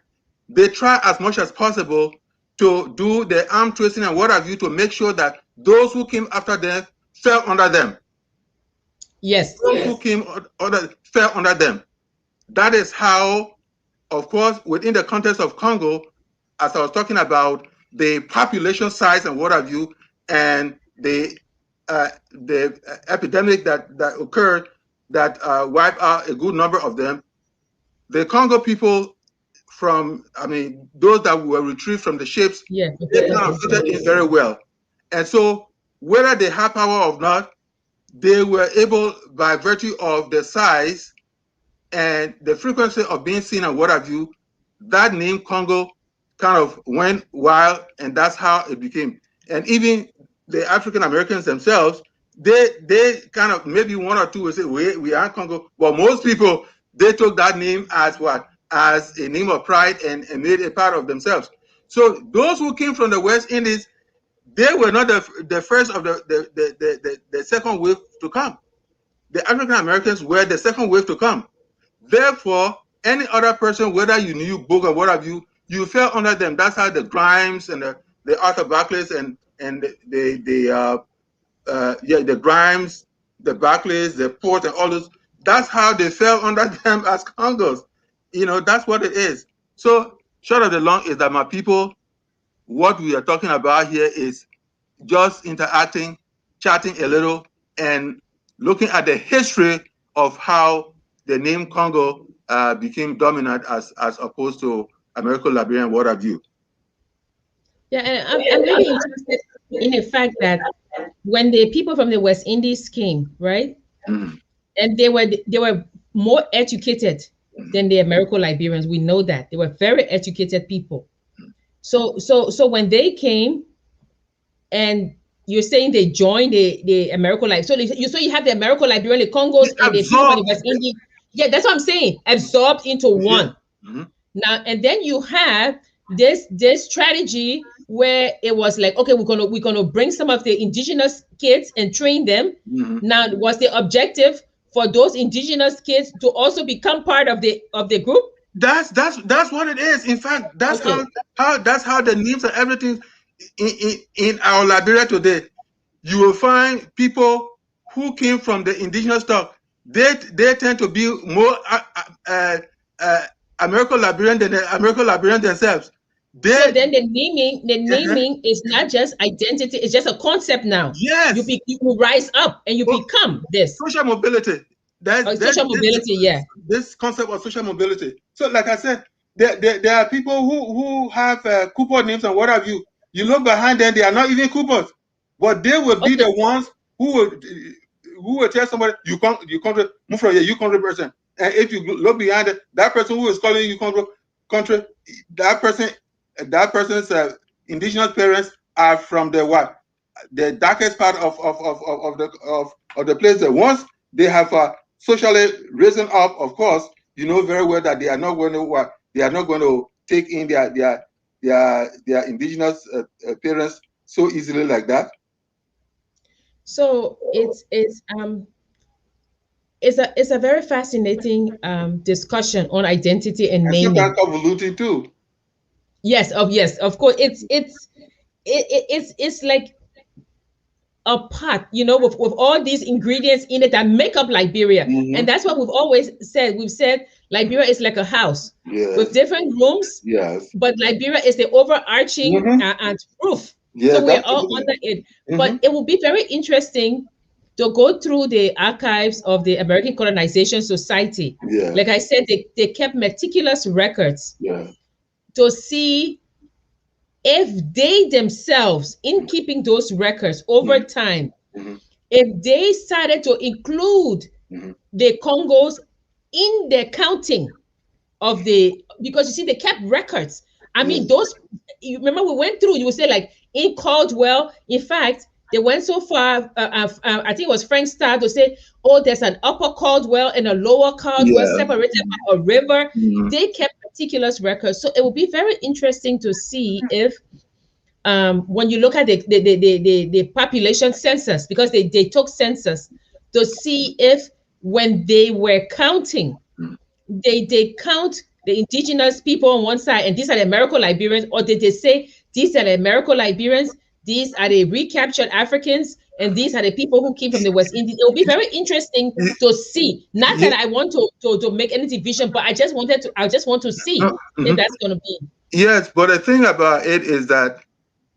they try as much as possible to do the arm twisting and what have you to make sure that those who came after them fell under them. yes, Those who came fell under them. That is how, of course, within the context of Congo, as I was talking about the population size and what have you, and the epidemic that occurred that wiped out a good number of them. The Congo people, those that were retrieved from the ships, yeah, they kind of fitted in very well. And so, whether they have power or not, they were able, by virtue of the size and the frequency of being seen and what have you, that name Congo kind of went wild, and that's how it became. And even the African Americans themselves, they kind of, maybe one or two will say we are Congo, but most people, they took that name as what? As a name of pride and made a part of themselves. So those who came from the West Indies, They were not the first of the second wave to come. The African Americans were the second wave to come. Therefore, any other person, whether you knew book or what have you, you fell under them. That's how the Grimes and the Autobiographies and the Grimes, the Barclays, the Port, and all those. That's how they fell under them as Congos. That's what it is. So, short of the long is that, my people, what we are talking about here is just interacting, chatting a little, and looking at the history of how the name Congo became dominant as opposed to American Liberia and what have you. Yeah, and I'm really interested in the fact that when the people from the West Indies came, right, and they were more educated than the American Liberians. We know that they were very educated people. So when they came, and you're saying they joined the American Liberian, so you have the American Liberian, the Congos, and the people from the West Indies. Yeah, that's what I'm saying. Absorbed into one. Yeah. Now, and then you have this strategy where it was like, okay, we're gonna bring some of the indigenous kids and train them. Now, was the objective for those indigenous kids to also become part of the group? That's what it is. In fact, that's Okay. how the names and everything in our Liberia today. You will find people who came from the indigenous stock. They tend to be more American Liberian than the American Liberian themselves. So then the naming is not just identity; it's just a concept now. Yes, you rise up and you become this social mobility. Social mobility. Yeah, this concept of social mobility. So, like I said, there are people who have Cooper names and what have you. You look behind them; they are not even Coopers, but they will be the ones who will tell somebody, you country, move from here, you country person. And if you look behind it, that person who is calling you country, that person's indigenous parents are from the darkest part of the place. Once they have socially risen up, of course, you know very well that they are not going to take in their indigenous parents so easily like that. So it's a very fascinating discussion on identity and naming. Sometimes convoluted too. Yes, of course. It's like a pot, with all these ingredients in it that make up Liberia. And that's what we've always said. We've said Liberia is like a house with different rooms. Yes. But Liberia is the overarching and roof. Yeah, so we're all under it. But it will be very interesting to go through the archives of the American Colonization Society. Yeah. Like I said, they kept meticulous records to see if they themselves, in keeping those records over time, if they started to include the Congos in the counting of because you see, they kept records. I mean, you remember we went through, you would say, like in Caldwell, in fact, they went so far, I think it was Frank Starr, to say, oh, there's an upper Caldwell and a lower Caldwell separated by a river. They kept meticulous records. So it will be very interesting to see if, when you look at the population census, because they took census, to see if when they were counting, they count the indigenous people on one side, and these are the American Liberians, or did they say these are the American Liberians, these are the recaptured Africans, and these are the people who came from the West Indies? It will be very interesting to see. Not that I want to make any division, but I just want to see if that's going to be. Yes, but the thing about it is that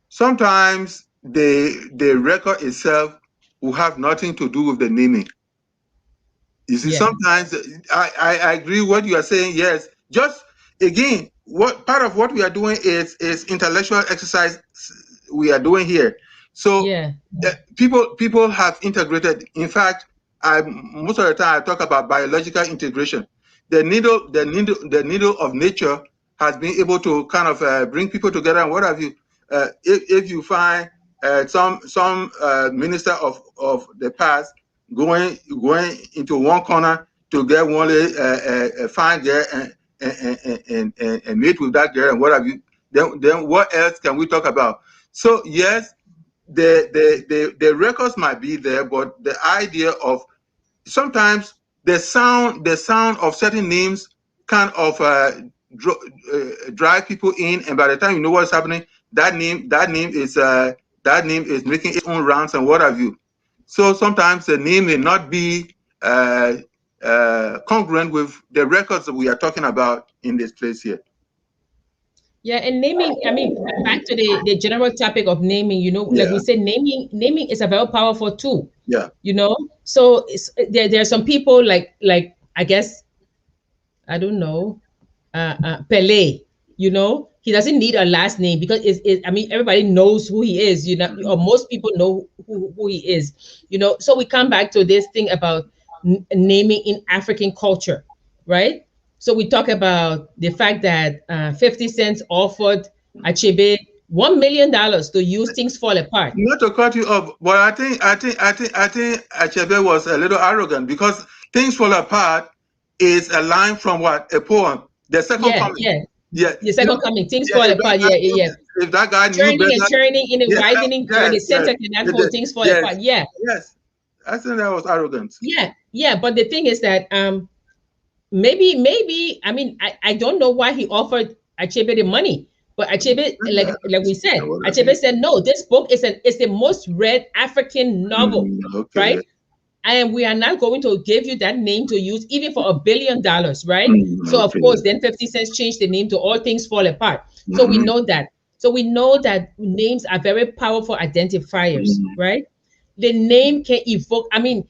sometimes the record itself will have nothing to do with the naming. You see, sometimes I agree what you are saying. Yes, just again, what part of what we are doing is intellectual exercise we are doing here. So people have integrated. In fact, most of the time I talk about biological integration. The needle of nature has been able to kind of bring people together. And what have you? If you find some minister of the past going into one corner to get one find girl and meet with that girl and what have you, then what else can we talk about? So yes, the records might be there, but the idea of sometimes the sound of certain names kind of drive people in, and by the time you know what's happening, that name is making its own rounds and what have you. So sometimes the name may not be congruent with the records that we are talking about in this place here. Yeah, and naming, I mean, back to the general topic of naming, you know, like we said, naming is a very powerful tool. Yeah. You know, so there are some people like I guess, I don't know, Pele, you know, he doesn't need a last name because I mean, everybody knows who he is, you know, or most people know who he is, you know. So we come back to this thing about naming in African culture, right? So we talk about the fact that 50 Cent offered Achebe $1 million to use Things Fall Apart. Not to cut you off, but I think Achebe was a little arrogant because Things Fall Apart is a line from what? A poem. The Second Coming. Yeah. The Second Coming. Things Fall Apart. If that guy knew better, and turning in a widening when the center cannot hold, things fall apart. Yeah. Yes. I think that was arrogant. Yeah. But the thing is that maybe I mean I don't know why he offered Achebe the money, but Achebe, like we said, Achebe said no. This book is the most read African novel, right? And we are not going to give you that name to use even for $1 billion, right? So of course, then 50 Cent changed the name to All Things Fall Apart. So we know that. So we know that names are very powerful identifiers, right? The name can evoke. I mean,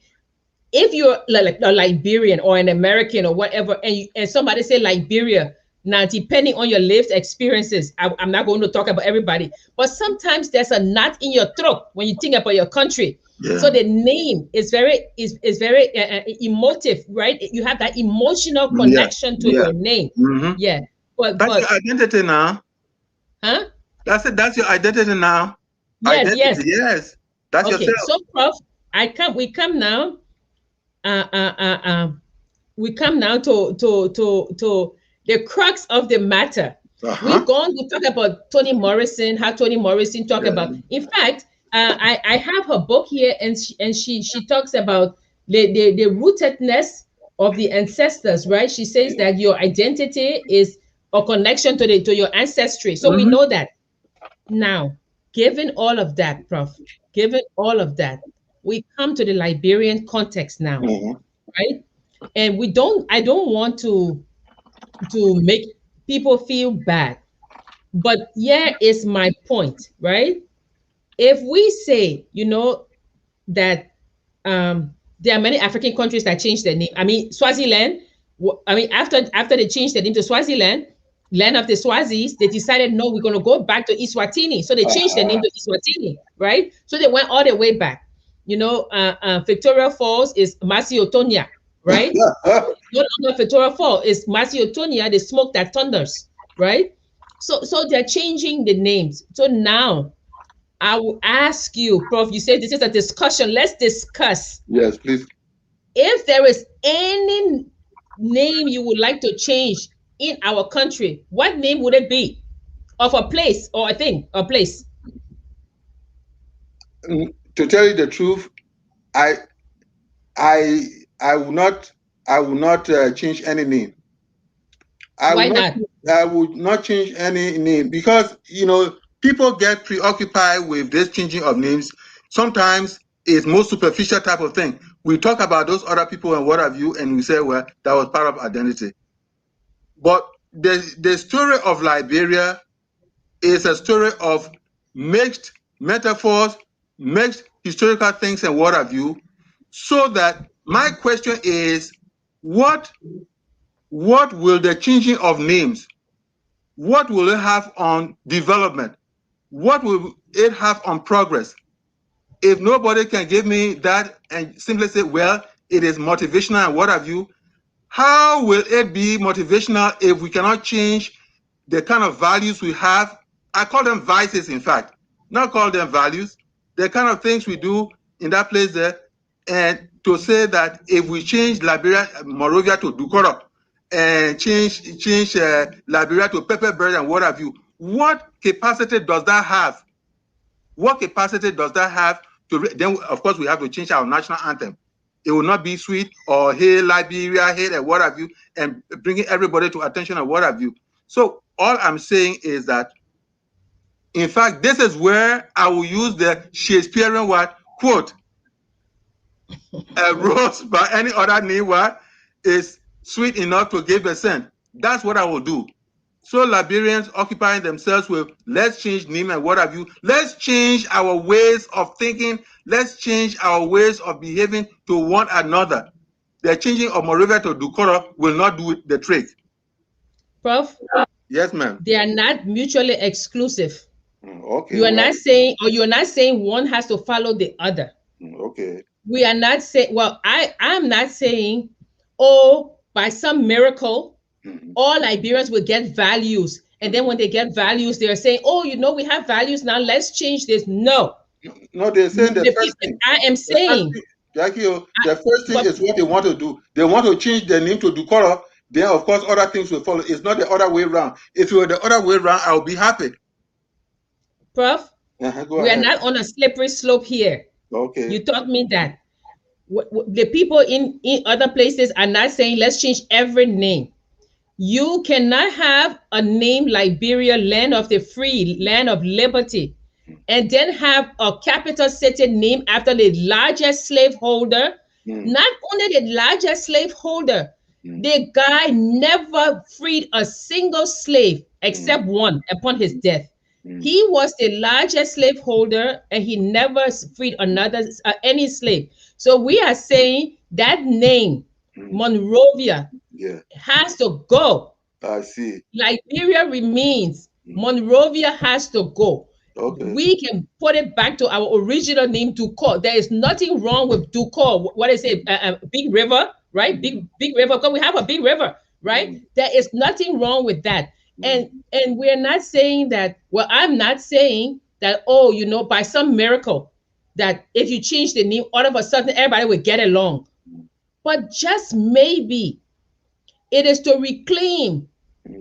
if you're like a Liberian or an American or whatever, and somebody say Liberia, now depending on your lived experiences, I'm not going to talk about everybody, but sometimes there's a knot in your throat when you think about your country. Yeah. So the name is very emotive, right? You have that emotional connection to your name. Yeah, but that's your identity now. Huh? That's your identity now. Yes. That's yourself. So, Prof, we come now. We come now to the crux of the matter. We talk about Toni Morrison, how Toni Morrison talk about. In fact, I have her book here, and she talks about the rootedness of the ancestors, right? She says that your identity is a connection to your ancestry. So we know that. Now, given all of that, Prof, we come to the Liberian context now, right? And I don't want to make people feel bad, but here is my point, right? If we say, you know, that there are many African countries that changed their name. I mean, Swaziland, after they changed their name to Swaziland, land of the Swazis, they decided, no, we're going to go back to Eswatini. So they changed their name to Eswatini, right? So they went all the way back. You know, Victoria Falls is Masiotonia, right? No longer Victoria Falls, it's Masiotonia, the smoke that thunders, right? So they're changing the names. So now I will ask you, Prof, you said this is a discussion. Let's discuss. Yes, please. If there is any name you would like to change in our country, what name would it be? Of a place or a thing, a place? To tell you the truth, I will not change any name. Why not? I would not change any name because, you know, people get preoccupied with this changing of names. Sometimes it's more superficial type of thing. We talk about those other people and what have you, and we say, well, that was part of identity. But the story of Liberia is a story of mixed metaphors, mixed historical things and what have you. So that my question is, what will the changing of names, what will it have on development? What will it have on progress? If nobody can give me that and simply say, well, it is motivational and what have you, how will it be motivational if we cannot change the kind of values we have? I call them vices, in fact, not call them values. The kind of things we do in that place there, and to say that if we change Liberia, Monrovia to Dukoro, and change Liberia to Pepper Bird and what have you, what capacity does that have? What capacity does that have to? Then, of course, we have to change our national anthem. It will not be sweet or hey Liberia, hey and what have you, and bringing everybody to attention and what have you. So all I'm saying is that, in fact, this is where I will use the Shakespearean word quote: "A rose by any other name what is sweet enough to give a scent." That's what I will do. So Liberians occupying themselves with let's change name and what have you. Let's change our ways of thinking. Let's change our ways of behaving to one another. The changing of Monrovia to Dukora will not do the trick. Prof, Yes, ma'am. they are not mutually exclusive. Okay. You are not saying, or you're not saying one has to follow the other. Okay. We are not saying, well, I'm not saying, oh, by some miracle, all Liberians will get values. And then when they get values, they're saying, oh, you know, we have values now, let's change this. No. No, they're saying the first thing. I am saying. Jackie, the first thing is what they want to do. They want to change the name to Dukora. Then, of course, other things will follow. It's not the other way around. If it were the other way around, I'll be happy. Prof, we are not on a slippery slope here. Okay. You taught me that. The people in other places are not saying let's change every name. You cannot have a name Liberia, land of the free, land of liberty, and then have a capital city named after the largest slaveholder. Not only the largest slaveholder, the guy never freed a single slave except one upon his death. He was the largest slaveholder and he never freed any slave. So we are saying that name, Monrovia, has to go. I see. Liberia remains. Monrovia has to go. Okay. We can put it back to our original name, Ducor. There is nothing wrong with Ducor. What is it? Big river, right? Big river. Because we have a big river, right? There is nothing wrong with that. And we're not saying that. Well, I'm not saying that. Oh, you know, by some miracle, that if you change the name, all of a sudden everybody will get along. But just maybe it is to reclaim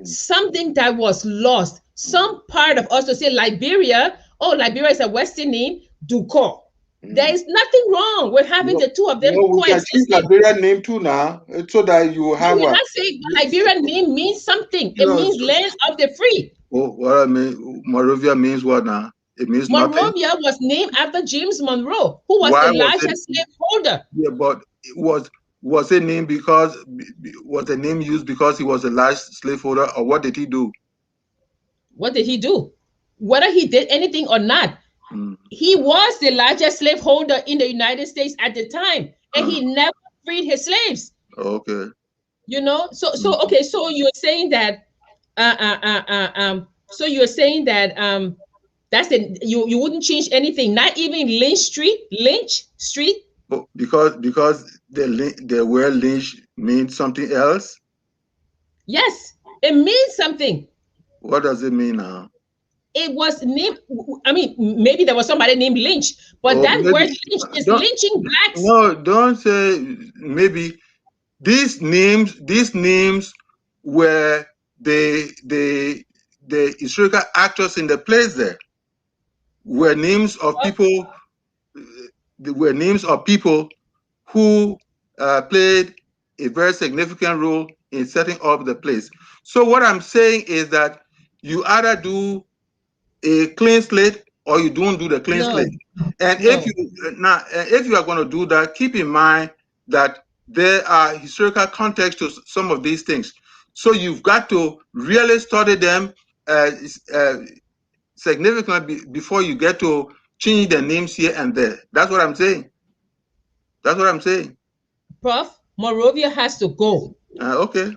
something that was lost. Some part of us to say Liberia, oh, Liberia is a Western name, Ducor. There is nothing wrong with having the two of them coexist. Liberian name too now, so that you have. We're not saying Liberian name means something. It means land of the free. Oh, what I mean, Monrovia means what now? It means Monrovia nothing. was named after James Monroe, who was the largest slaveholder. Yeah, but it was a name because was the name used because he was the last slaveholder, or what did he do? What did he do? Whether he did anything or not, he was the largest slaveholder in the United States at the time, and he never freed his slaves. Okay. You know, so okay, so you're saying that, so you're saying that that's the you wouldn't change anything, not even Lynch Street. Oh, because the word lynch means something else. Yes, it means something. What does it mean now? It was named. I mean, maybe there was somebody named Lynch, but that word lynch is lynching blacks. No, don't say maybe. These names were the historical actors in the place there. Were names of people. They were names of people who played a very significant role in setting up the place. So what I'm saying is that you either do a clean slate or you don't do the clean slate. And if you are going to do that, keep in mind that there are historical context to some of these things. So you've got to really study them significantly before you get to change the names here and there. That's what I'm saying. That's what I'm saying. Prof, Monrovia has to go. Okay.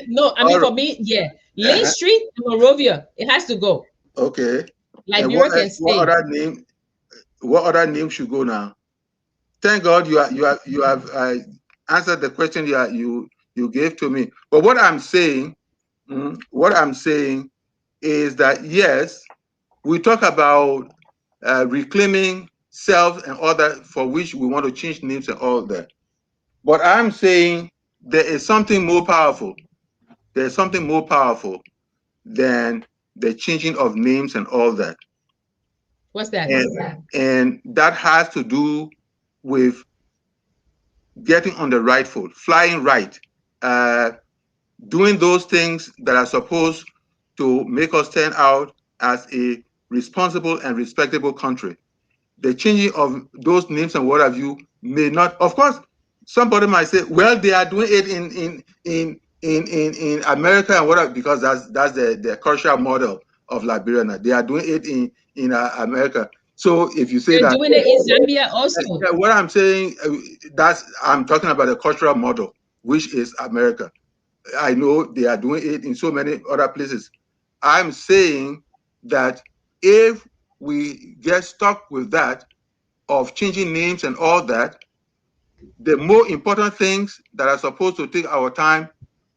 No, I mean, for me, yeah. Lynch Street, Monrovia, it has to go. Okay. Liberia can stay. What other name should go now? Thank God you have answered the question you gave to me. But what I'm saying is that yes, we talk about reclaiming self and all that, for which we want to change names and all that. But I'm saying there is something more powerful. There's something more powerful than the changing of names and all that. What's that? And that has to do with getting on the right foot, flying right, uh, doing those things that are supposed to make us stand out as a responsible and respectable country. The changing of those names and what have you may not, of course, somebody might say, well, they are doing it in America and what, because that's the cultural model of Liberia now. They are doing it in America. So if you say They're that, doing it in Zambia also. what I'm saying, I'm talking about the cultural model, which is America. I know they are doing it in so many other places. I'm saying that if we get stuck with that, of changing names and all that, the more important things that are supposed to take our time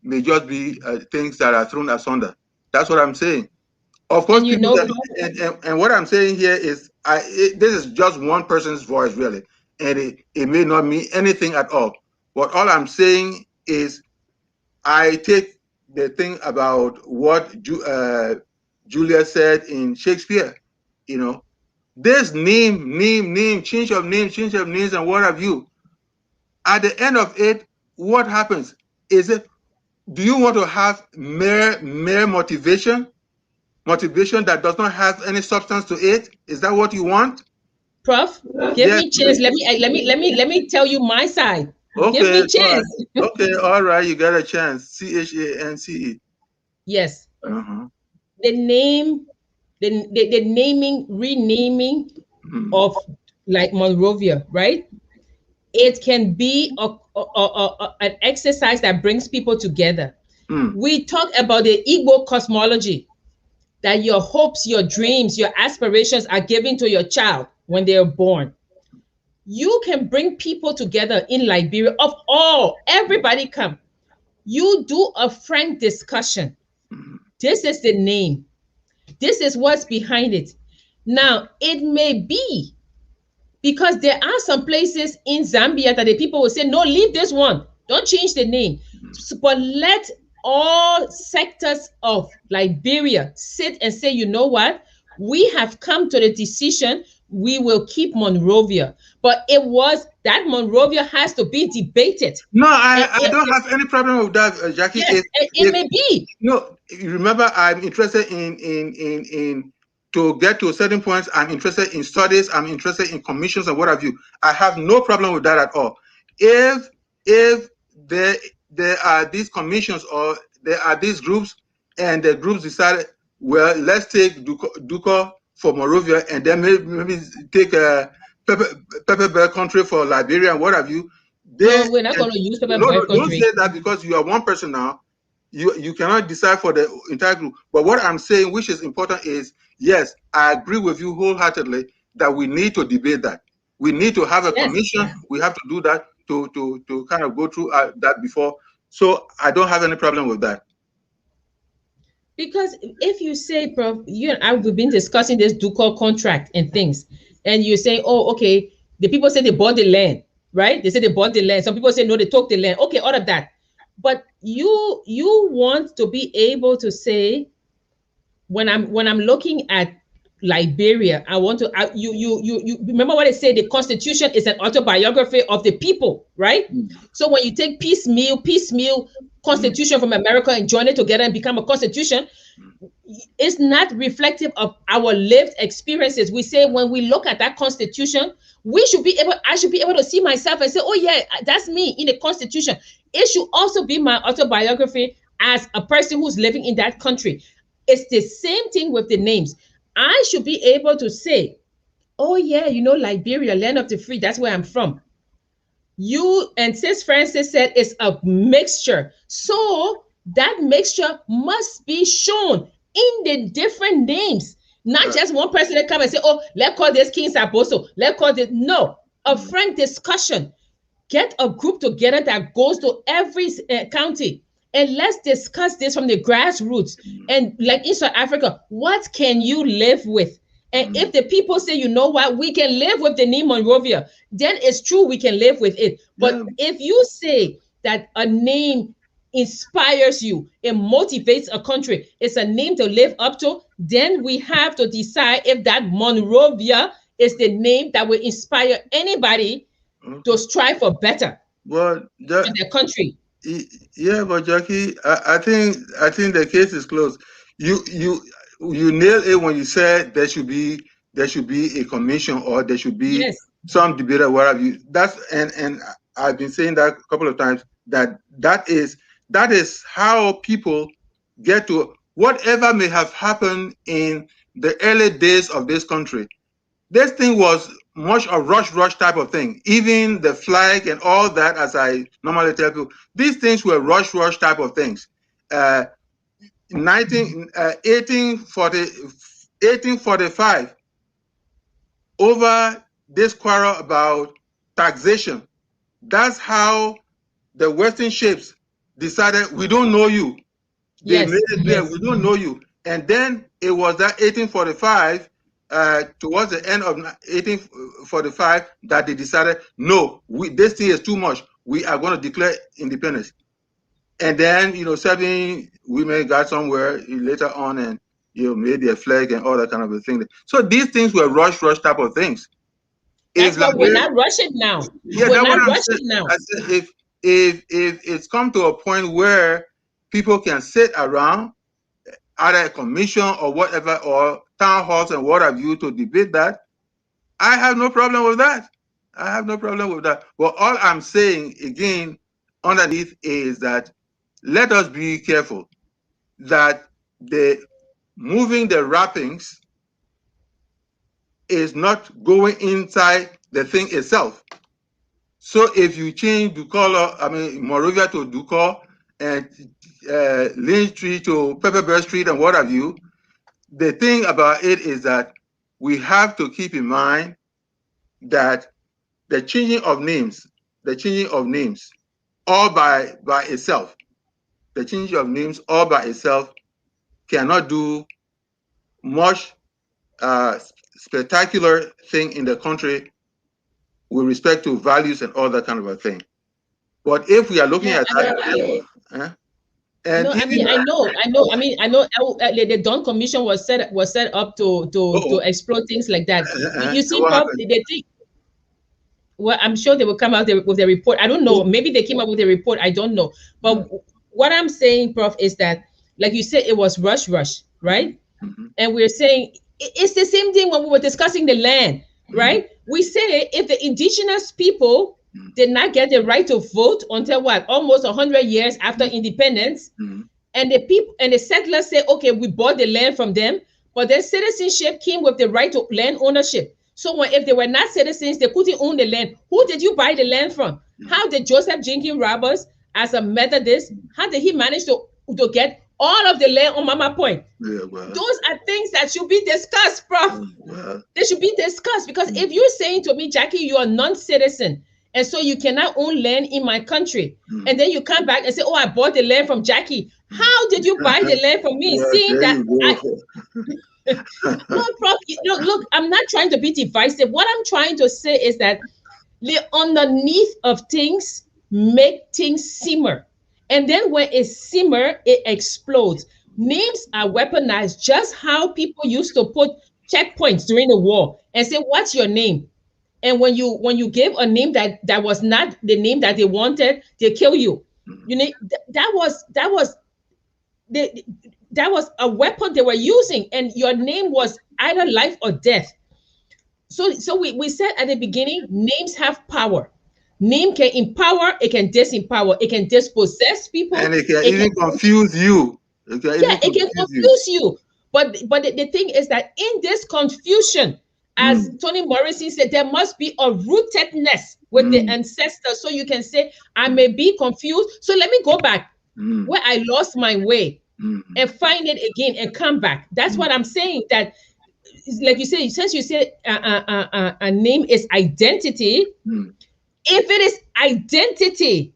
may just be things that are thrown asunder. That's what I'm saying. Of course, And you people know, and what I'm saying here is, this is just one person's voice, really, and it may not mean anything at all. But all I'm saying is, I take the thing about what Julia said in Shakespeare. You know, this name, change of names, and what have you. At the end of it, what happens? Is it, do you want to have mere motivation that does not have any substance to it? Is that what you want? Prof, give Yes. me chance. Let me tell you my side. Give Okay. me All right. chance. Okay. All right. You got a chance. CHANCE. Yes. Uh-huh. The name, the naming, renaming of like Monrovia, right? It can be an exercise that brings people together. Mm. We talk about the Igbo cosmology, that your hopes, your dreams, your aspirations are given to your child when they are born. You can bring people together in Liberia of all, everybody come. You do a frank discussion. This is the name. This is what's behind it. Now, it may be because there are some places in Zambia that the people will say, no, leave this one. Don't change the name. But let all sectors of Liberia sit and say, you know what? We have come to the decision we will keep Monrovia. But that Monrovia has to be debated. No, And I don't have any problem with that, Jackie. yes, it If may be. no, remember, I'm interested in to get to certain points. I'm interested in studies. I'm interested in commissions and what have you. I have no problem with that at all. If there are these commissions or there are these groups, and the groups decided, well, let's take Duko for Morovia, and then maybe take a Pepper Bear country for Liberia and what have you. No, we're not going to use Pepper Bear Don't country. say that, because you are one person now. You cannot decide for the entire group. But what I'm saying, which is important, is yes, I agree with you wholeheartedly that we need to debate that. We need to have a Yes. commission. We have to do that to kind of go through that before. So I don't have any problem with that. Because if you say, Prof, you and I, we've been discussing this Ducal contract and things, and you say, oh, okay, the people say they bought the land, right? They say they bought the land. Some people say no, they took the land. Okay, all of that. But you want to be able to say, when I'm looking at Liberia, I want to you remember what I say, the Constitution is an autobiography of the people, right? So when you take piecemeal Constitution from America and join it together and become a constitution, it's not reflective of our lived experiences. We say when we look at that constitution, I should be able to see myself and say, oh yeah, that's me in the constitution. It should also be my autobiography as a person who's living in that country. It's the same thing with the names. I should be able to say, oh yeah, Liberia, land of the free, that's where I'm from. You and Sis Francis said it's a mixture. So that mixture must be shown in the different names. Not just one person that come and say, oh, let's call this King Saboso. Let's call this. No, a frank discussion. Get a group together that goes to every county and let's discuss this from the grassroots. And like in South Africa, what can you live with? And if the people say, you know what, we can live with the name Monrovia, then it's true, we can live with it. But if you say that a name inspires you, it motivates a country, it's a name to live up to, then we have to decide if that Monrovia is the name that will inspire anybody to strive for better Well, for their country. yeah, but Jackie, I think the case is closed. You you you nailed it when you said there should be a commission, or there should be Yes, some debate or whatever. And I've been saying that a couple of times, that is how people get to whatever may have happened in the early days of this country. This thing was much a rush type of thing. Even the flag and all that, as I normally tell people, these things were rush type of things. Uh, 1840, 1845, over this quarrel about taxation. That's how the Western ships decided, we don't know you. They yes, made it clear, yes. we don't know you. And then it was that 1845, towards the end of 1845, that they decided, no, this thing is too much. We are going to declare independence. And then, 7 women got somewhere later on, and made their flag and all that kind of a thing. So these things were rush type of things. If That's what we're Liberia, not rushing now. yeah, We're that's what not I'm rushing saying. now. I said, if it's come to a point where people can sit around, either a commission or whatever, or town halls and what have you, to debate that, I have no problem with that. I have no problem with that. But all I'm saying again, underneath, is that let us be careful that the moving the wrappings is not going inside the thing itself. So if you change Morovia to Ducor, and Lynch Street to Pepperberg Street and what have you, the thing about it is that we have to keep in mind that the changing of names, all by itself, the changing of names all by itself cannot do much spectacular thing in the country with respect to values and all that kind of a thing. But if we are looking Yeah, at I mean, that, and no, I mean, even the Dawn Commission was set up to explore things like that. You see, what Prof, happened? they think, well, I'm sure they will come out with a report. I don't know. Maybe they came up with a report. I don't know. But what I'm saying, Prof, is that, like you said, it was rush, right? And we're saying it's the same thing when we were discussing the land, right? We say if the indigenous people did not get the right to vote until what, almost 100 years after independence, and the people and the settlers say, okay, we bought the land from them, but their citizenship came with the right to land ownership. So if they were not citizens, they couldn't own the land. Who did you buy the land from? How did Joseph Jenkins Roberts, as a Methodist, how did he manage to get all of the land on Mama Point? Yeah, well, Those are things that should be discussed, Prof. well, They should be discussed, because if you're saying to me, Jackie, you're a non-citizen, and so you cannot own land in my country, and then you come back and say, oh, I bought the land from Jackie. How did you buy the land from me? well, Seeing there that you no, go. Prof, look, I'm not trying to be divisive. What I'm trying to say is that the underneath of things make things simmer. And then when it simmer, it explodes. Names are weaponized, just how people used to put checkpoints during the war and say, what's your name? And when you give a name that was not the name that they wanted, they kill you. You know, the, that was a weapon they were using, and your name was either life or death. So we said at the beginning, names have power. Name can empower, it can disempower, it can dispossess And people, it can it can, even confuse you. It can yeah, even it can confuse you. confuse you. But the thing is that in this confusion, as Toni Morrison said, there must be a rootedness with the ancestors. So you can say, I may be confused, so let me go back where I lost my way and find it again and come back. That's what I'm saying. That, like you say, since you said a name is identity, if it is identity,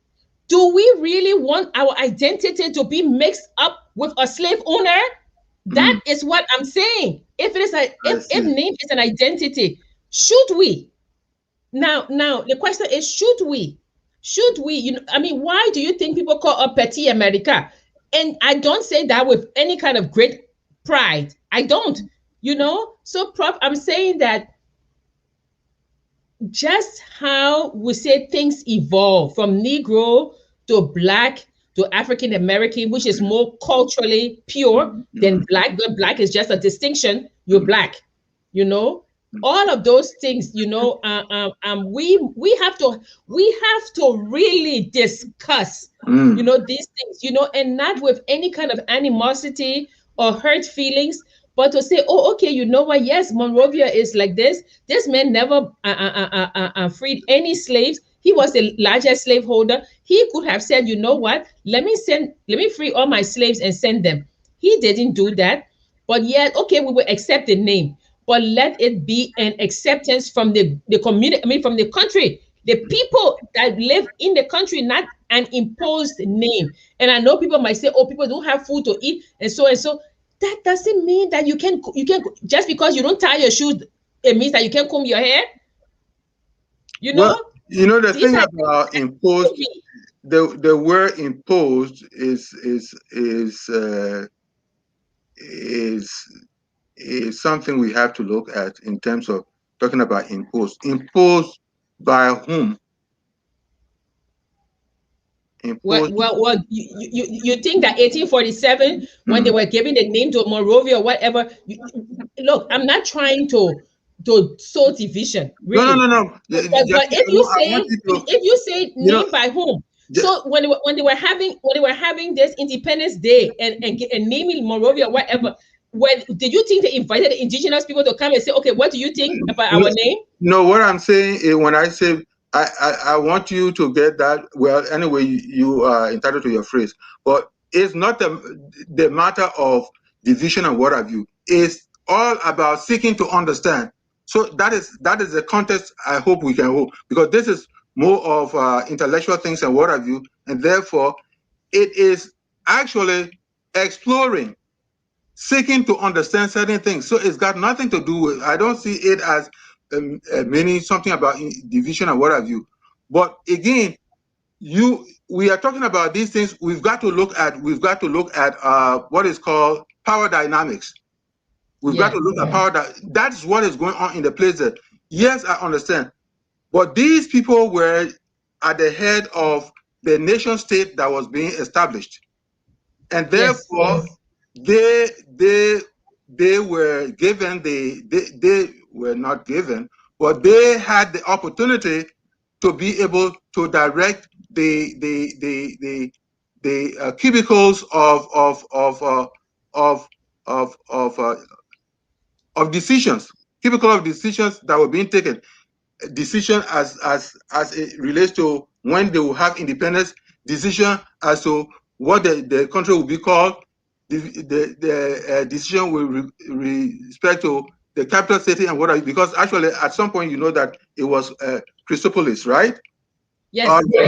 do we really want our identity to be mixed up with a slave owner? That is what I'm saying. If it is if name is an identity, should we? Now the question is, should we? should we, I mean, why do you think people call up Petit America? And I don't say that with any kind of great pride. I don't, So, Prof, I'm saying that just how we say things evolve from Negro to Black to African American, which is more culturally pure than Black. But Black is just a distinction. You're Black, you know. All of those things, we have to really discuss, these things, and not with any kind of animosity or hurt feelings, but to say, oh, okay, you know what? Yes, Monrovia is like this. This man never freed any slaves. He was the largest slaveholder. He could have said, you know what? Let me free all my slaves and send them. He didn't do that. But yet, okay, we will accept the name, but let it be an acceptance from the community, from the country, the people that live in the country, not an imposed name. And I know people might say, oh, people don't have food to eat, and so and so. That doesn't mean that you can just because you don't tie your shoes, it means that you can comb your hair. Well, the thing about imposed, the word imposed is something we have to look at in terms of talking about imposed. Imposed by whom? Well, you think that 1847, when they were giving the name to Monrovia or whatever, look, I'm not trying to sow division, really. No. But if you say name by whom, so when they were having this Independence Day and naming Monrovia or whatever, did you think they invited the indigenous people to come and say, okay, what do you think about our name? No, what I'm saying is, when I say I want you to get that. Well, anyway, you are entitled to your phrase, but it's not the matter of division and what have you. It's all about seeking to understand. So that is the context I hope we can hold, because this is more of intellectual things and what have you, and therefore it is actually exploring, seeking to understand certain things. So it's got nothing to do with, I don't see it as meaning something about division and what have you. But again, we are talking about these things. We've got to look at what is called power dynamics. We've got to look at power. That's what is going on in the place there. Yes, I understand. But these people were at the head of the nation state that was being established. And therefore, they were given they were not given, but they had the opportunity to be able to direct the cubicles of decisions, cubicle of decisions that were being taken. Decision as it relates to when they will have independence, decision as to what the country will be called, the decision with respect to the capital city and what are, because actually at some point you know that it was Christopolis, right? Yes. And they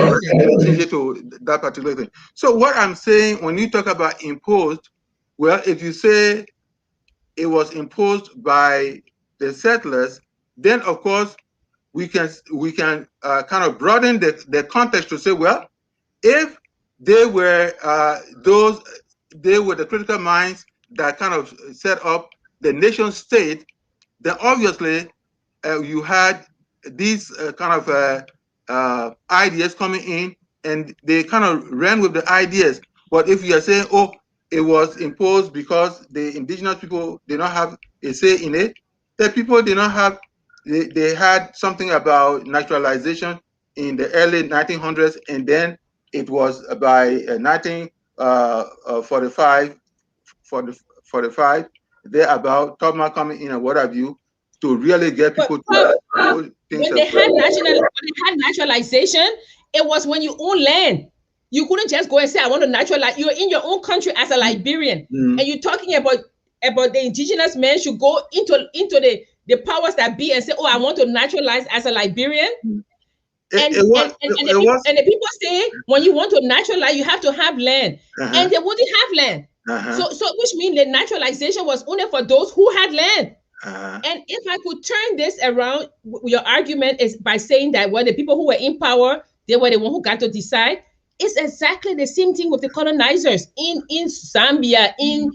changed it to that particular thing. So what I'm saying, when you talk about imposed, well, if you say it was imposed by the settlers, then of course we can kind of broaden the context to say, well, if they were they were the critical minds that kind of set up the nation state, then obviously you had these kind of ideas coming in, and they kind of ran with the ideas. But if you are saying, oh, it was imposed because the indigenous people did not have a say in it, the people did not have, they had something about naturalization in the early 1900s, and then it was by 1945, 45, they're about Tubman coming in and what have you, to really get people to hold things. When they had naturalization, it was when you own land. You couldn't just go and say, I want to naturalize. You're in your own country as a Liberian, and you're talking about the indigenous men should go into the powers that be and say, oh, I want to naturalize as a Liberian. And the people say, when you want to naturalize, you have to have land, and they wouldn't have land. So which means the naturalization was only for those who had land. And if I could turn this around, your argument is by saying that, well, the people who were in power They were the one who got to decide. It's exactly the same thing with the colonizers in Zambia, in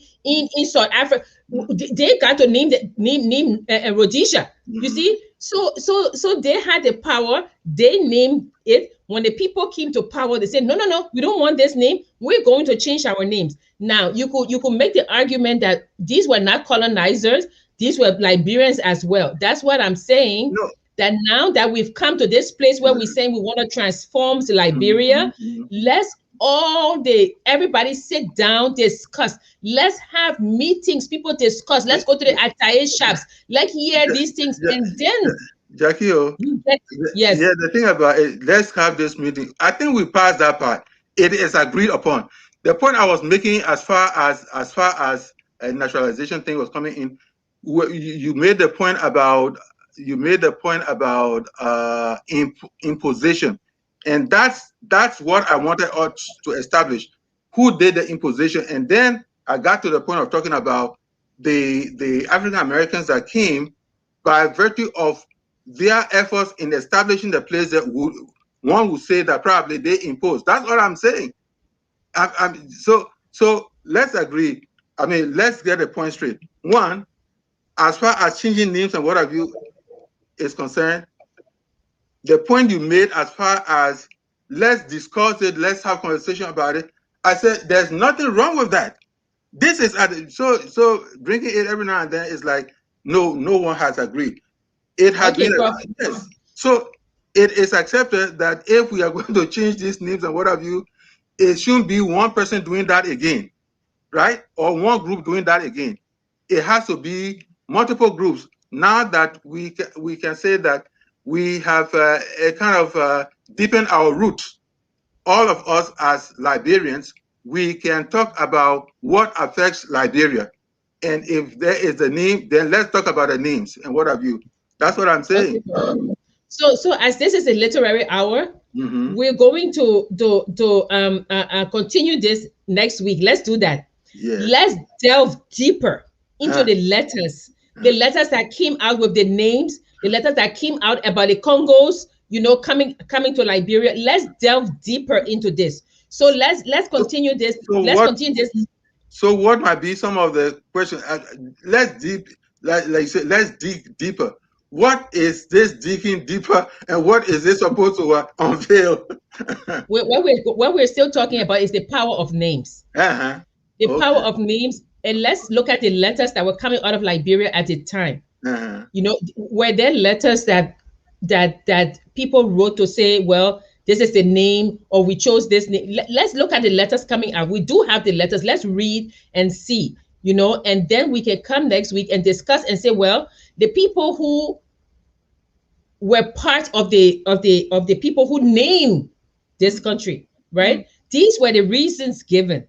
South Africa. They got to name Rhodesia. You see, so they had the power. They named it. When the people came to power, they said, no, no, no, we don't want this name. We're going to change our names. Now you could make the argument that these were not colonizers. These were Liberians as well. That's what I'm saying. No. That now that we've come to this place where we're saying we want to transform Liberia, let's everybody sit down, discuss. Let's have meetings, people discuss. Let's go to the attire shops. Let's hear these things, and then Jackie, yes, yeah, the thing about it, let's have this meeting. I think we passed that part. It is agreed upon. The point I was making, as far as a naturalization thing was coming in, you made the point about imposition, and that's what I wanted us to establish. Who did the imposition? And then I got to the point of talking about the African Americans that came by virtue of their efforts in establishing the place that one would say that probably they imposed. That's what I'm saying. So let's agree. I mean, let's get the point straight. One, as far as changing names and what have you is concerned, the point you made as far as let's discuss it, let's have conversation about it, I said there's nothing wrong with that. This is so bringing it every now and then is like no one has agreed. It has been yes. So it is accepted that if we are going to change these names and what have you, it shouldn't be one person doing that again, right? Or one group doing that again. It has to be multiple groups. Now that we can say that we have a kind of deepened our roots, all of us as Liberians, we can talk about what affects Liberia. And if there is a name, then let's talk about the names and what have you. That's what I'm saying. Okay. So as this is a literary hour, we're going to continue this next week. Let's do that. Yes. Let's delve deeper into the letters that came out with the names, the letters that came out about the Congos, coming to Liberia. Let's delve deeper into this. So let's continue this. Continue this. So what might be some of the questions? Let's dig deeper. What is this digging deeper, and what is this supposed to unveil? What we're still talking about is the power of names. The power of names, and let's look at the letters that were coming out of Liberia at the time. Were there letters that people wrote to say, well, this is the name, or we chose this name? Let's look at the letters coming out. We do have the letters. Let's read and see, and then we can come next week and discuss and say, well, the people who were part of the people who named this country, right? These were the reasons given.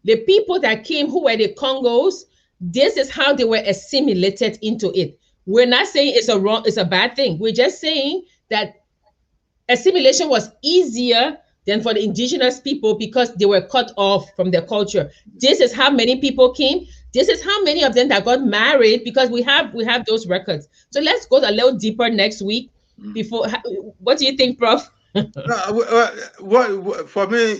The people that came, who were the Congos, this is how they were assimilated into it. We're not saying it's a bad thing. We're just saying that assimilation was easier than for the indigenous people because they were cut off from their culture. This is how many people came. This is how many of them that got married, because we have those records. So let's go a little deeper next week. What do you think, Prof? What for me,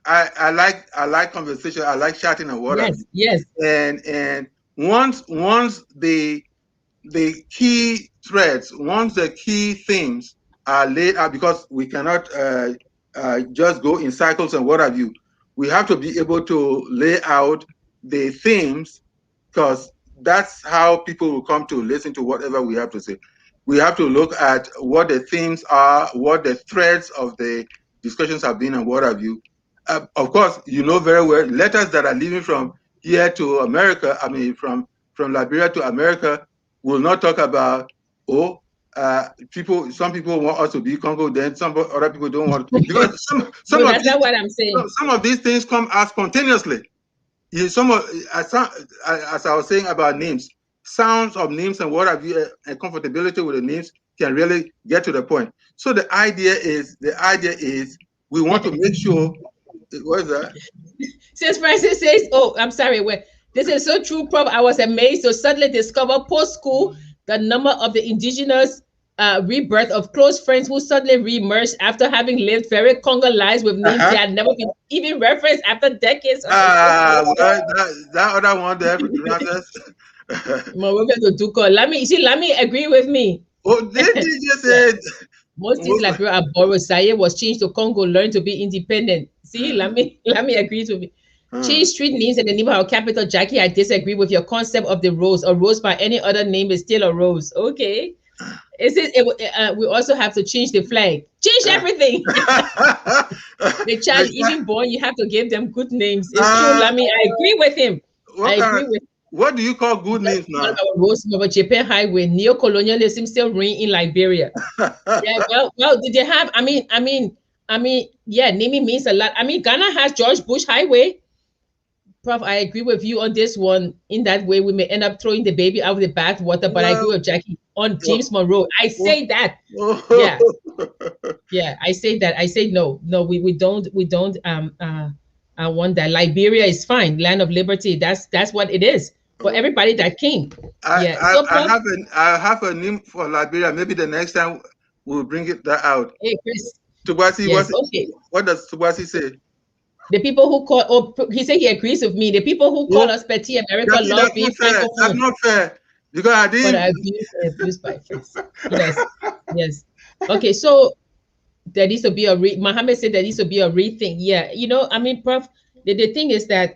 I like conversation. I like chatting and whatever. Yes. And once the key threads, once the key themes are laid out, because we cannot just go in cycles and what have you. We have to be able to lay out the themes, because that's how people will come to listen to whatever we have to say. We have to look at what the themes are, what the threads of the discussions have been, and what have you. Of course, very well, letters that are leaving from here to America, I mean, from Liberia to America, will not talk about, some people want us to be Congo, then some other people don't want to. Because that's not what I'm saying. Some of these things come out spontaneously. As I was saying about names, sounds of names and what have you, and comfortability with the names can really get to the point. So the idea is we want to make sure. What is that? Since Francis says, "Oh, I'm sorry. This is so true, Prof. I was amazed to suddenly discover post-school the number of the indigenous rebirth of close friends who suddenly re-emerged after having lived very Congo lives with names they had never been even referenced after decades of association. That other one there, Ramses. Let me agree with me. Oh, did you just Yeah. say? Most things Liberia are borrowed. Zaire was changed to Congo, learn to be independent. See, let me agree to me. Change street names in the neighborhood of capital. Jackie, I disagree with your concept of the rose. A rose by any other name is still a rose. Okay. We also have to change the flag. Change everything. The child even born, you have to give them good names. It's true, Lami. I agree with him. I agree with what do you call good names one now? of our roads over Japan Highway. Neo-colonialism still reign in Liberia. Yeah, well, did they have? Yeah, naming means a lot. I mean, Ghana has George Bush Highway. Prof, I agree with you on this one. In that way, we may end up throwing the baby out of the bathwater. But I agree with Jackie on James Monroe. I say that. Yeah, yeah. I say that. I say no. We don't. I want that. Liberia is fine. Land of liberty. That's what it is for everybody that came. Yeah. So, Prof, I have a name for Liberia. Maybe the next time we'll bring that out. hey, Chris. Tubasi, Yes. Okay. what does Tubasi say? The people who call, he said he agrees with me. The people who call us Petit America love being That's francophone. not fair. Because I didn't. But abused by friends. Yes, yes. Okay, so there needs to be Mohammed said there needs to be a rethink. Yeah, Prof, the thing is that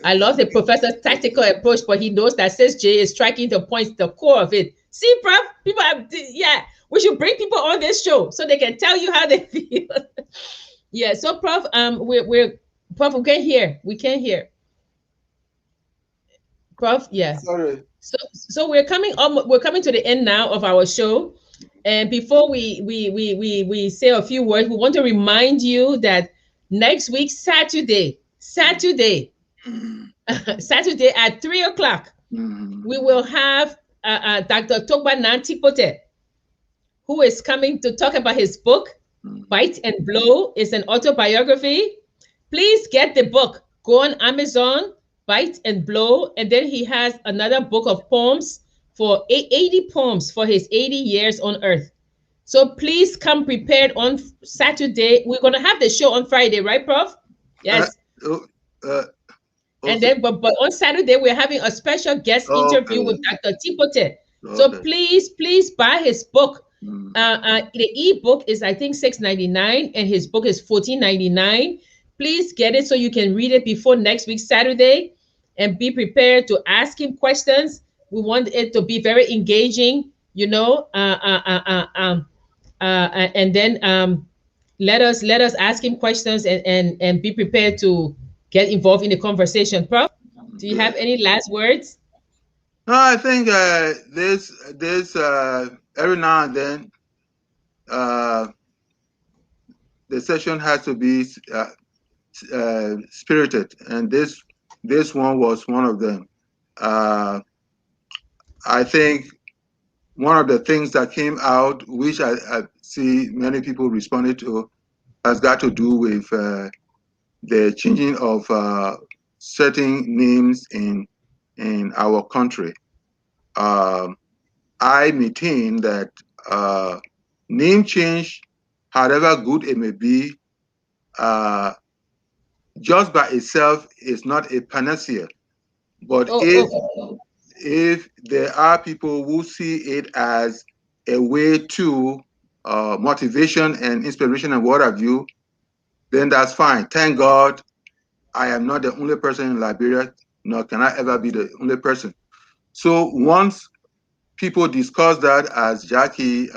I love the professor's tactical approach, but he knows that says J is striking the point, the core of it. See, Prof, people have, yeah, we should bring people on this show so they can tell you how they feel. Yeah, so Prof, Prof, we can't hear. We can't hear. Prof, yeah. Sorry. So we're coming to the end now of our show. And before we say a few words, we want to remind you that next week, Saturday Saturday at 3 o'clock, we will have Dr. Togba Nantipote, who is coming to talk about his book, Bite and Blow. It's an autobiography. Please get the book. Go on Amazon, Bite and Blow. And then he has another book of poems for 80 poems for his 80 years on earth. So please come prepared on Saturday. We're going to have the show on Friday, right, Prof? Yes. And then, but on Saturday, we're having a special guest interview with Dr. Tipote. So please buy his book. The ebook is, I think, $6.99, and his book is $14.99. Please get it so you can read it before next week, Saturday, and be prepared to ask him questions. We want it to be very engaging, and then let us ask him questions and be prepared to get involved in the conversation. Prof, do you have any last words? No, I think this every now and then the session has to be spirited, and this one was one of them. I think one of the things that came out, which I see many people responded to, has got to do with the changing of certain names in our country. I maintain that name change, however good it may be, just by itself is not a panacea. But if there are people who see it as a way to motivation and inspiration and what have you, then that's fine. Thank God I am not the only person in Liberia, nor can I ever be the only person. So once people discuss that, as Jackie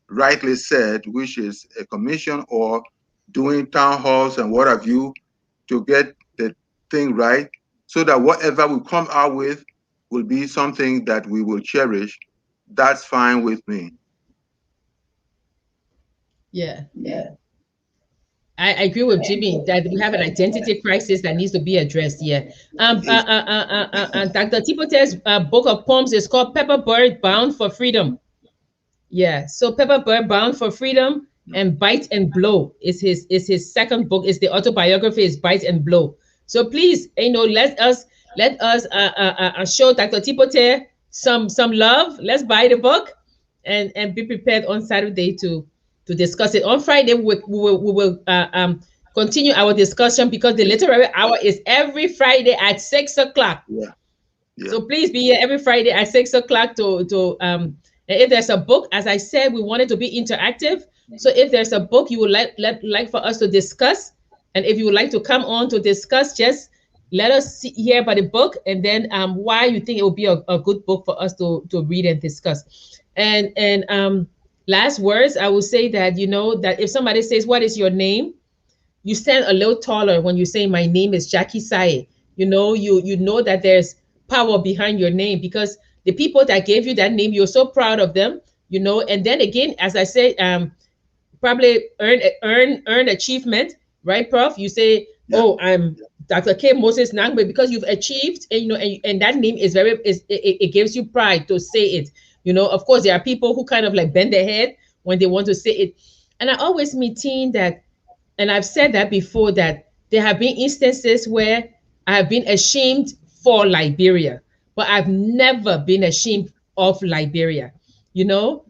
rightly said, which is a commission or doing town halls and what have you to get the thing right, so that whatever we come out with will be something that we will cherish, that's fine with me. Yeah. I agree with Jimmy that we have an identity crisis that needs to be addressed. Yeah. Dr. Tipote's book of poems is called Pepper Bird Bound for Freedom. Yeah. So Pepper Bird Bound for Freedom and Bite and Blow is his second book. Is the autobiography is Bite and Blow. So please, let us show Dr. Tipote some love. Let's buy the book. and be prepared on Saturday to discuss it. On Friday, we will continue our discussion because the literary hour is every Friday at 6 o'clock. Yeah. Yeah. So please be here every Friday at 6 o'clock and if there's a book, as I said, we want it to be interactive. So if there's a book you would like for us to discuss, and if you would like to come on to discuss, just let us hear about the book, and then why you think it would be a good book for us to read and discuss. And last words, I will say that that if somebody says, "What is your name?" you stand a little taller when you say, "My name is Jackie Saye." You know that there's power behind your name, because the people that gave you that name, you're so proud of them. And then again, as I say, probably earn achievement, right, Prof? You say, Yeah. "Oh, I'm Dr. K. Moses Nangbe," because you've achieved, and that name is it gives you pride to say it. Of course, there are people who kind of like bend their head when they want to say it, and I always maintain that, and I've said that before, that there have been instances where I have been ashamed for Liberia, but I've never been ashamed of Liberia.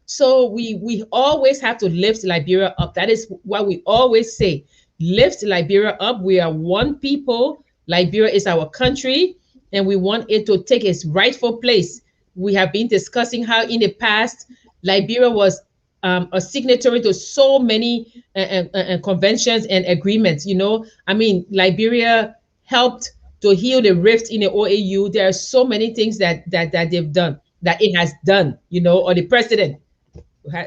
So we always have to lift Liberia up. That is what we always say: lift Liberia up. We are one people. Liberia is our country, and we want it to take its rightful place. We have been discussing how in the past Liberia was a signatory to so many conventions and agreements. I mean, Liberia helped to heal the rift in the OAU. There are so many things that they've done, that it has done, or the president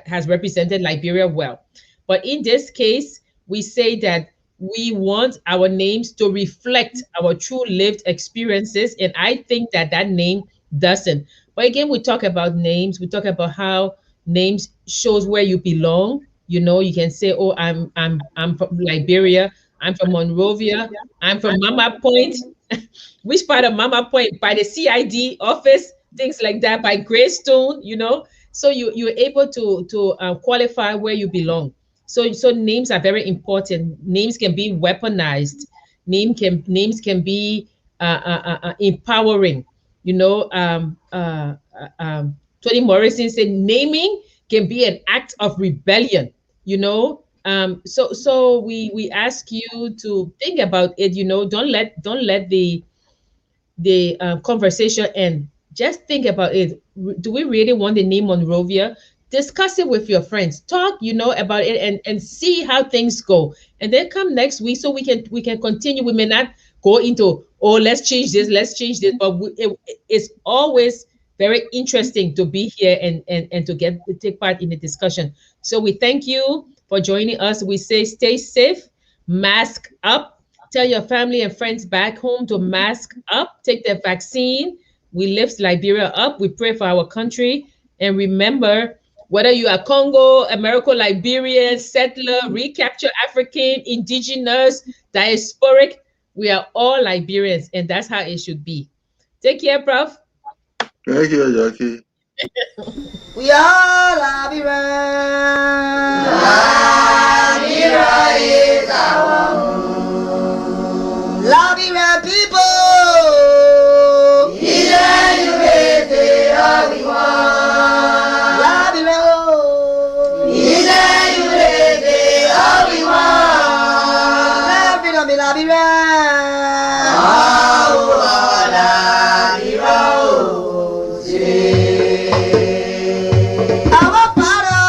has represented Liberia well. But in this case, we say that we want our names to reflect our true lived experiences, and I think that name doesn't. But again, we talk about names. We talk about how names shows where you belong. You can say, "Oh, I'm from Liberia. I'm from Monrovia. I'm from Mama Point." Which part of Mama Point? By the CID office, things like that. By Greystone, So you're able to qualify where you belong. So names are very important. Names can be weaponized. Names can be empowering. Toni Morrison said naming can be an act of rebellion. So we ask you to think about it. Don't let the conversation end. Just think about it. Do we really want the name Monrovia? Discuss it with your friends. Talk, about it, and see how things go. And then come next week so we can continue. We may not go into, "Oh, let's change this, but it's always very interesting to be here and to take part in the discussion. So we thank you for joining us. We say stay safe, mask up. Tell your family and friends back home to mask up, take the vaccine. We lift Liberia up. We pray for our country. And remember, whether you are Congo, American Liberian, settler, recaptured African, indigenous, diasporic, we are all Liberians, and that's how it should be. Take care, Prof. Thank you, Jackie. We are Liberians. Liberia is our home. Liberian people. Our father,